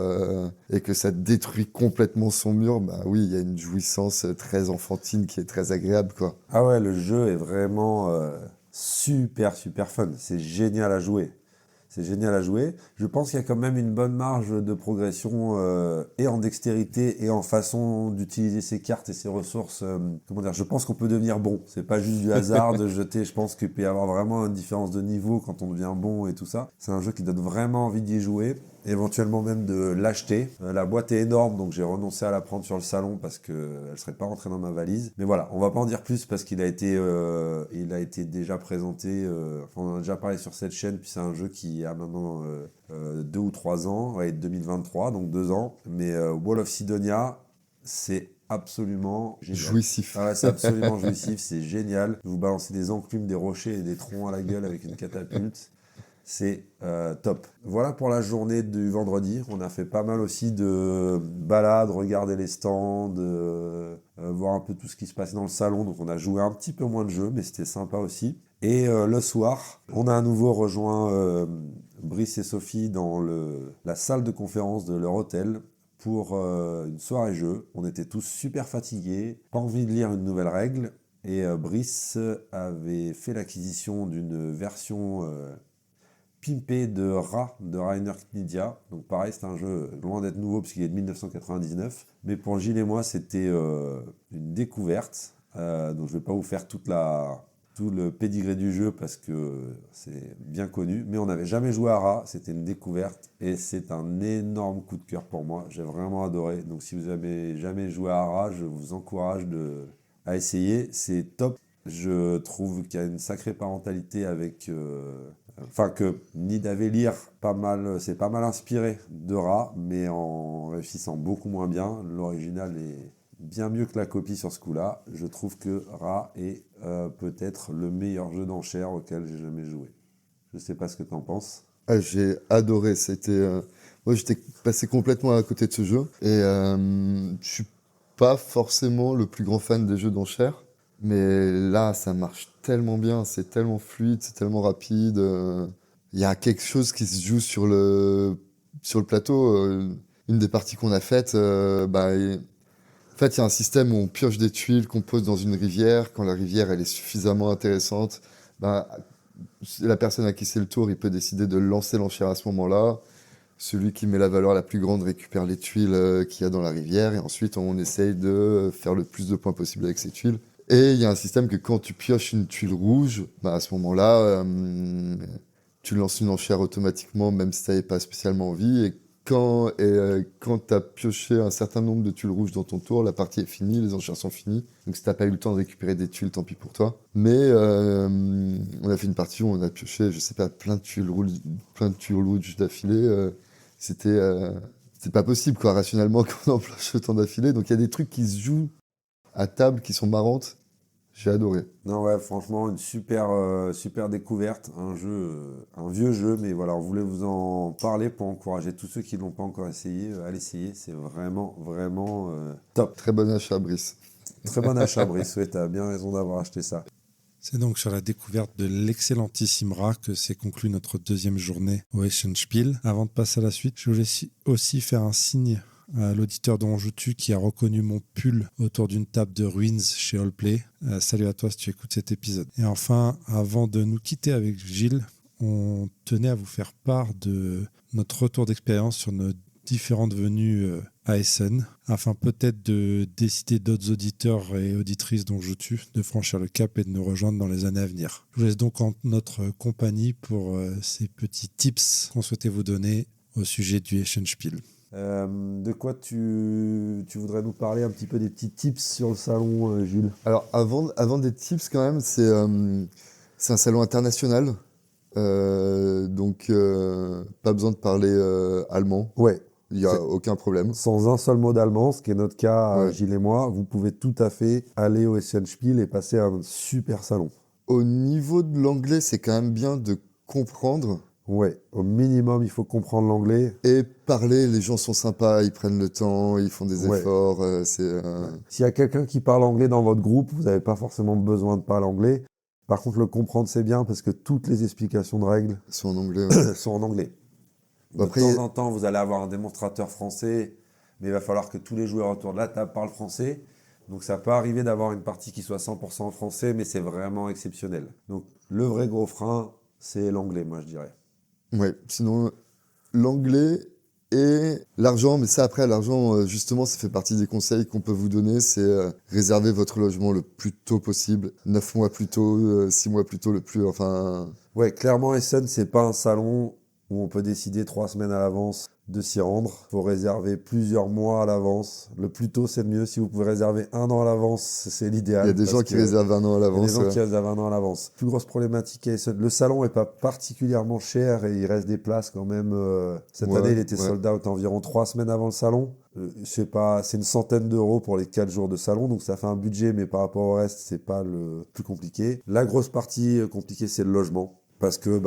et que ça détruit complètement son mur, bah oui, il y a une jouissance très enfantine qui est très agréable, quoi. Ah ouais, le jeu est vraiment super super fun. C'est génial à jouer. C'est génial à jouer. Je pense qu'il y a quand même une bonne marge de progression et en dextérité et en façon d'utiliser ses cartes et ses ressources. Comment dire, je pense qu'on peut devenir bon. C'est pas juste du hasard de jeter. Je pense qu'il peut y avoir vraiment une différence de niveau quand on devient bon et tout ça. C'est un jeu qui donne vraiment envie d'y jouer. Éventuellement même de l'acheter. La boîte est énorme, donc j'ai renoncé à la prendre sur le salon parce qu'elle serait pas rentrée dans ma valise. Mais voilà, on va pas en dire plus parce qu'il a été déjà présenté. On en a déjà parlé sur cette chaîne, puis c'est un jeu qui a maintenant 2 ou 3 ans, ouais, 2023, donc 2 ans. Mais Wall of Sidonia, c'est absolument génial. Jouissif. Ah ouais, c'est absolument jouissif, c'est génial. Vous balancez des enclumes, des rochers et des troncs à la gueule avec une catapulte. C'est top. Voilà pour la journée du vendredi. On a fait pas mal aussi de balades, regarder les stands, voir un peu tout ce qui se passe dans le salon. Donc on a joué un petit peu moins de jeux, mais c'était sympa aussi. Et le soir, on a à nouveau rejoint Brice et Sophie dans la salle de conférence de leur hôtel pour une soirée jeu. On était tous super fatigués, pas envie de lire une nouvelle règle. Et Brice avait fait l'acquisition d'une version pimpé de Ra de Rainer Knizia. Donc pareil, c'est un jeu loin d'être nouveau parce qu'il est de 1999. Mais pour Gilles et moi, c'était une découverte. Donc je ne vais pas vous faire toute la tout le pédigré du jeu parce que c'est bien connu. Mais on n'avait jamais joué à Ra, c'était une découverte et c'est un énorme coup de cœur pour moi. J'ai vraiment adoré. Donc si vous n'avez jamais joué à Ra, je vous encourage à essayer. C'est top. Je trouve qu'il y a une sacrée parentalité avec... Enfin que Nidavellir c'est pas mal inspiré de Ra, mais en réussissant beaucoup moins bien. L'original est bien mieux que la copie sur ce coup-là. Je trouve que Ra est peut-être le meilleur jeu d'enchères auquel j'ai jamais joué. Je sais pas ce que tu en penses. Ah, j'ai adoré. Moi, j'étais passé complètement à côté de ce jeu. Et je suis pas forcément le plus grand fan des jeux d'enchères. Mais là, ça marche tellement bien. C'est tellement fluide, c'est tellement rapide. Il y a quelque chose qui se joue sur le plateau. Une des parties qu'on a faites, en fait, il y a un système où on pioche des tuiles qu'on pose dans une rivière. Quand la rivière elle est suffisamment intéressante, ben, la personne à qui c'est le tour, il peut décider de lancer l'enchère à ce moment-là. Celui qui met la valeur la plus grande récupère les tuiles qu'il y a dans la rivière. Et ensuite, on essaye de faire le plus de points possible avec ces tuiles. Et il y a un système que quand tu pioches une tuile rouge, ben, à ce moment-là, tu lances une enchère automatiquement, même si tu n'avais pas spécialement envie. Et quand tu as pioché un certain nombre de tuiles rouges dans ton tour, la partie est finie, les enchères sont finies. Donc si tu n'as pas eu le temps de récupérer des tuiles, tant pis pour toi. Mais on a fait une partie où on a pioché, je sais pas, plein de tuiles rouges d'affilée. C'était pas possible, quoi, rationnellement, qu'on en pioche autant d'affilée. Donc il y a des trucs qui se jouent à table qui sont marrantes. J'ai adoré. Non, ouais, franchement, une super découverte. Un vieux jeu, mais voilà, on voulait vous en parler pour encourager tous ceux qui ne l'ont pas encore essayé à l'essayer. C'est vraiment, vraiment top. Très bon achat, Brice. Très bon achat, Brice. Ouais, t'as bien raison d'avoir acheté ça. C'est donc sur la découverte de l'excellentissime Ra que s'est conclue notre deuxième journée au Eschenspiel. Avant de passer à la suite, je voulais aussi faire un signe à l'auditeur dont je tue qui a reconnu mon pull autour d'une table de Ruins chez Allplay. Salut à toi si tu écoutes cet épisode. Et enfin, avant de nous quitter avec Gilles, on tenait à vous faire part de notre retour d'expérience sur nos différentes venues à Essen, afin peut-être de décider d'autres auditeurs et auditrices dont je tue de franchir le cap et de nous rejoindre dans les années à venir. Je vous laisse donc en notre compagnie pour ces petits tips qu'on souhaitait vous donner au sujet du Eschenspiel. De quoi tu voudrais nous parler un petit peu des petits tips sur le salon, Jules? Alors, avant des tips, quand même, c'est un salon international. Donc, pas besoin de parler allemand. Ouais. Il n'y a aucun problème. Sans un seul mot d'allemand, ce qui est notre cas, Ouais. Gilles et moi, vous pouvez tout à fait aller au Eschenspiel et passer un super salon. Au niveau de l'anglais, c'est quand même bien de comprendre. Ouais, au minimum, il faut comprendre l'anglais. Et parler, les gens sont sympas, ils prennent le temps, ils font des efforts. S'il y a quelqu'un qui parle anglais dans votre groupe, vous n'avez pas forcément besoin de parler anglais. Par contre, le comprendre, c'est bien parce que toutes les explications de règles sont en anglais. Ouais. sont en anglais. Bon, après, de temps en temps, vous allez avoir un démonstrateur français, mais il va falloir que tous les joueurs autour de la table parlent français. Donc ça peut arriver d'avoir une partie qui soit 100% en français, mais c'est vraiment exceptionnel. Donc le vrai gros frein, c'est l'anglais, moi je dirais. Ouais, sinon, l'anglais et l'argent, mais ça après, l'argent, justement, ça fait partie des conseils qu'on peut vous donner, c'est réserver votre logement le plus tôt possible, 9 mois plus tôt, 6 mois plus tôt, Ouais, clairement, Essen, c'est pas un salon où on peut décider 3 semaines à l'avance de s'y rendre. Il faut réserver plusieurs mois à l'avance. Le plus tôt, c'est le mieux. Si vous pouvez réserver 1 an à l'avance, c'est l'idéal. Il y a des gens qui réservent 1 an à l'avance. Il y a des gens qui réservent 1 an à l'avance. Plus grosse problématique, le salon n'est pas particulièrement cher et il reste des places quand même. Cette année, il était sold out environ 3 semaines avant le salon. C'est une centaine d'euros pour les 4 jours de salon, donc ça fait un budget, mais par rapport au reste, c'est pas le plus compliqué. La grosse partie compliquée, c'est le logement. Parce que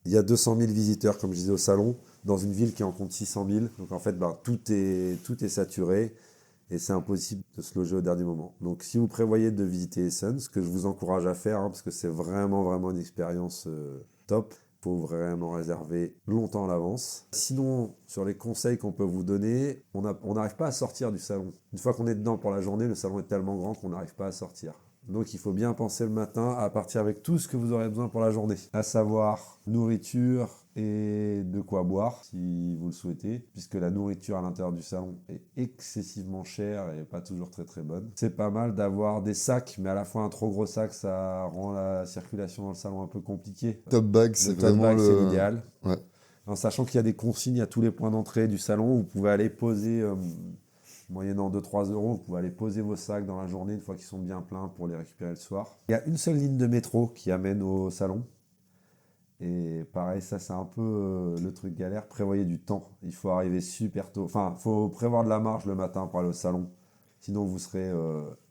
il y a 200 000 visiteurs, comme je disais, au salon, dans une ville qui en compte 600 000. Donc en fait, tout est saturé et c'est impossible de se loger au dernier moment. Donc si vous prévoyez de visiter Essen, ce que je vous encourage à faire, parce que c'est vraiment, vraiment une expérience top, il faut vraiment réserver longtemps à l'avance. Sinon, sur les conseils qu'on peut vous donner, on n'arrive pas à sortir du salon. Une fois qu'on est dedans pour la journée, le salon est tellement grand qu'on n'arrive pas à sortir. Donc il faut bien penser le matin à partir avec tout ce que vous aurez besoin pour la journée, à savoir nourriture et de quoi boire si vous le souhaitez, puisque la nourriture à l'intérieur du salon est excessivement chère et pas toujours très très bonne. C'est pas mal d'avoir des sacs, mais à la fois un trop gros sac, ça rend la circulation dans le salon un peu compliquée. Top bag, c'est Le tote vraiment bag, c'est l'idéal. Ouais. En sachant qu'il y a des consignes à tous les points d'entrée du salon, vous pouvez aller poser, moyennant 2-3 euros, vous pouvez aller poser vos sacs dans la journée une fois qu'ils sont bien pleins pour les récupérer le soir. Il y a une seule ligne de métro qui amène au salon. Et pareil, ça c'est un peu le truc galère. Prévoyez du temps. Il faut arriver super tôt. Enfin, il faut prévoir de la marge le matin pour aller au salon. Sinon, vous serez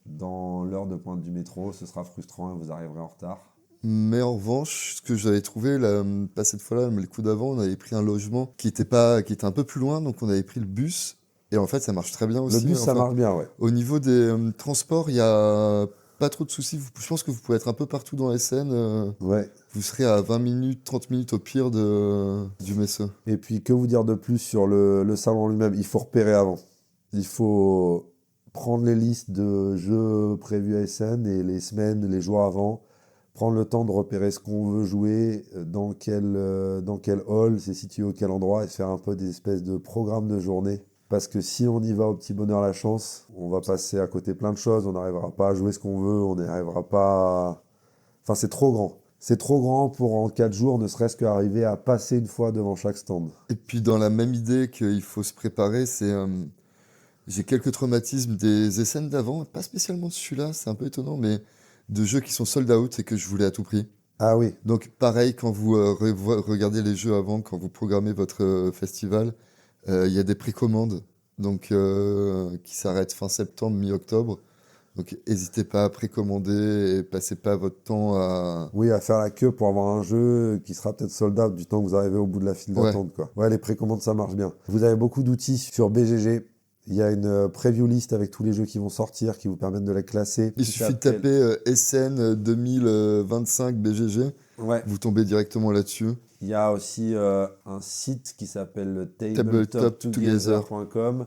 dans l'heure de pointe du métro. Ce sera frustrant et vous arriverez en retard. Mais en revanche, ce que j'avais trouvé, là, pas cette fois-là, mais le coup d'avant, on avait pris un logement qui était un peu plus loin, donc on avait pris le bus. Et en fait, ça marche très bien aussi. Le bus, ça marche bien, ouais. Au niveau des transports, il n'y a pas trop de soucis. Je pense que vous pouvez être un peu partout dans SN. Ouais. Vous serez à 20 minutes, 30 minutes au pire du Messeux. Et puis, que vous dire de plus sur le salon lui-même? Il faut repérer avant. Il faut prendre les listes de jeux prévus à SN et les semaines, les jours avant. Prendre le temps de repérer ce qu'on veut jouer, dans quel hall, c'est situé au quel endroit, et faire un peu des espèces de programmes de journée. Parce que si on y va au petit bonheur la chance, on va passer à côté plein de choses, on n'arrivera pas à jouer ce qu'on veut, on n'arrivera pas à... Enfin, c'est trop grand. C'est trop grand pour en 4 jours, ne serait-ce qu'arriver à passer une fois devant chaque stand. Et puis dans la même idée qu'il faut se préparer, c'est... j'ai quelques traumatismes des SN d'avant, pas spécialement de celui-là, c'est un peu étonnant, mais de jeux qui sont sold out et que je voulais à tout prix. Ah oui. Donc pareil, quand vous regardez les jeux avant, quand vous programmez votre festival, il y a des précommandes donc, qui s'arrêtent fin septembre, mi-octobre. Donc n'hésitez pas à précommander et passez pas votre temps à... Oui, à faire la queue pour avoir un jeu qui sera peut-être sold out du temps que vous arrivez au bout de la file d'attente, quoi. Ouais, les précommandes, ça marche bien. Vous avez beaucoup d'outils sur BGG. Il y a une preview list avec tous les jeux qui vont sortir, qui vous permettent de les classer. Il suffit de taper SN 2025 BGG, Ouais. vous tombez directement là-dessus. Il y a aussi un site qui s'appelle tabletoptogether.com tabletoptogether.com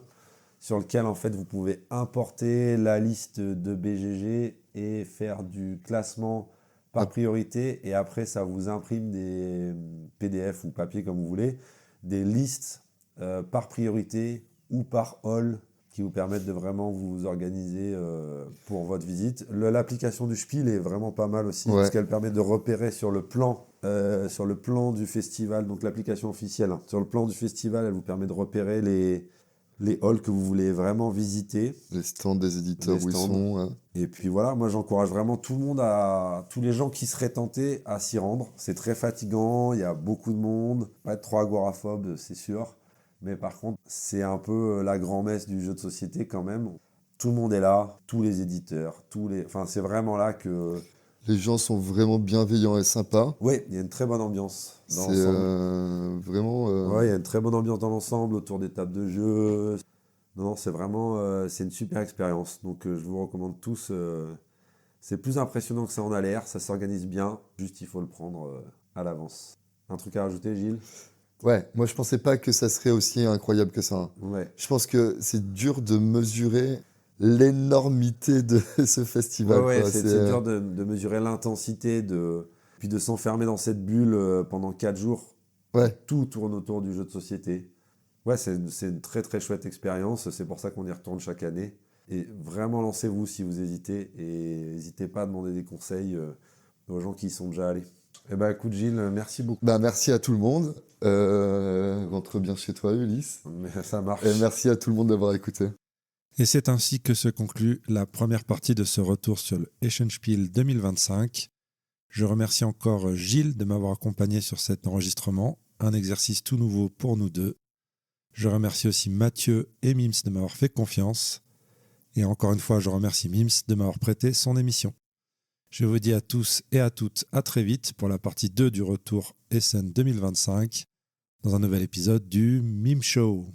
sur lequel en fait vous pouvez importer la liste de BGG et faire du classement par priorité, et après ça vous imprime des PDF ou papier comme vous voulez, des listes par priorité ou par hall qui vous permettent de vraiment vous organiser pour votre visite. L'application du Spiel est vraiment pas mal aussi, parce qu'elle permet de repérer sur le plan du festival, donc l'application officielle. Hein. Sur le plan du festival, elle vous permet de repérer les halls que vous voulez vraiment visiter. Les stands des éditeurs où ils sont. Hein. Et puis voilà, moi j'encourage vraiment tout le monde, tous les gens qui seraient tentés à s'y rendre. C'est très fatigant, il y a beaucoup de monde, pas être trop agoraphobe, c'est sûr. Mais par contre, c'est un peu la grand-messe du jeu de société quand même. Tout le monde est là, tous les éditeurs, enfin c'est vraiment là que... Les gens sont vraiment bienveillants et sympas. Oui, il y a une très bonne ambiance dans c'est l'ensemble. vraiment... Ouais, il y a une très bonne ambiance dans l'ensemble, autour des tables de jeu. Non, c'est vraiment... c'est une super expérience. Donc je vous recommande tous. C'est plus impressionnant que ça en a l'air, ça s'organise bien. Juste, il faut le prendre à l'avance. Un truc à rajouter, Gilles ? Ouais, moi je pensais pas que ça serait aussi incroyable que ça. Ouais. Je pense que c'est dur de mesurer l'énormité de ce festival. Ouais, quoi. c'est dur de mesurer l'intensité, puis de s'enfermer dans cette bulle pendant 4 jours. Ouais. Tout tourne autour du jeu de société. Ouais, c'est une très très chouette expérience, c'est pour ça qu'on y retourne chaque année. Et vraiment lancez-vous si vous hésitez, et n'hésitez pas à demander des conseils aux gens qui y sont déjà allés. Eh ben écoute Gilles, merci beaucoup. Merci à tout le monde. Rentre bien chez toi Ulysse. Mais ça marche. Et merci à tout le monde d'avoir écouté. Et c'est ainsi que se conclut la première partie de ce retour sur le Eschenspiel 2025. Je remercie encore Gilles de m'avoir accompagné sur cet enregistrement, un exercice tout nouveau pour nous deux. Je remercie aussi Mathieu et Mims de m'avoir fait confiance. Et encore une fois, je remercie Mims de m'avoir prêté son émission. Je vous dis à tous et à toutes à très vite pour la partie 2 du retour Essen 2025 dans un nouvel épisode du Mime Show.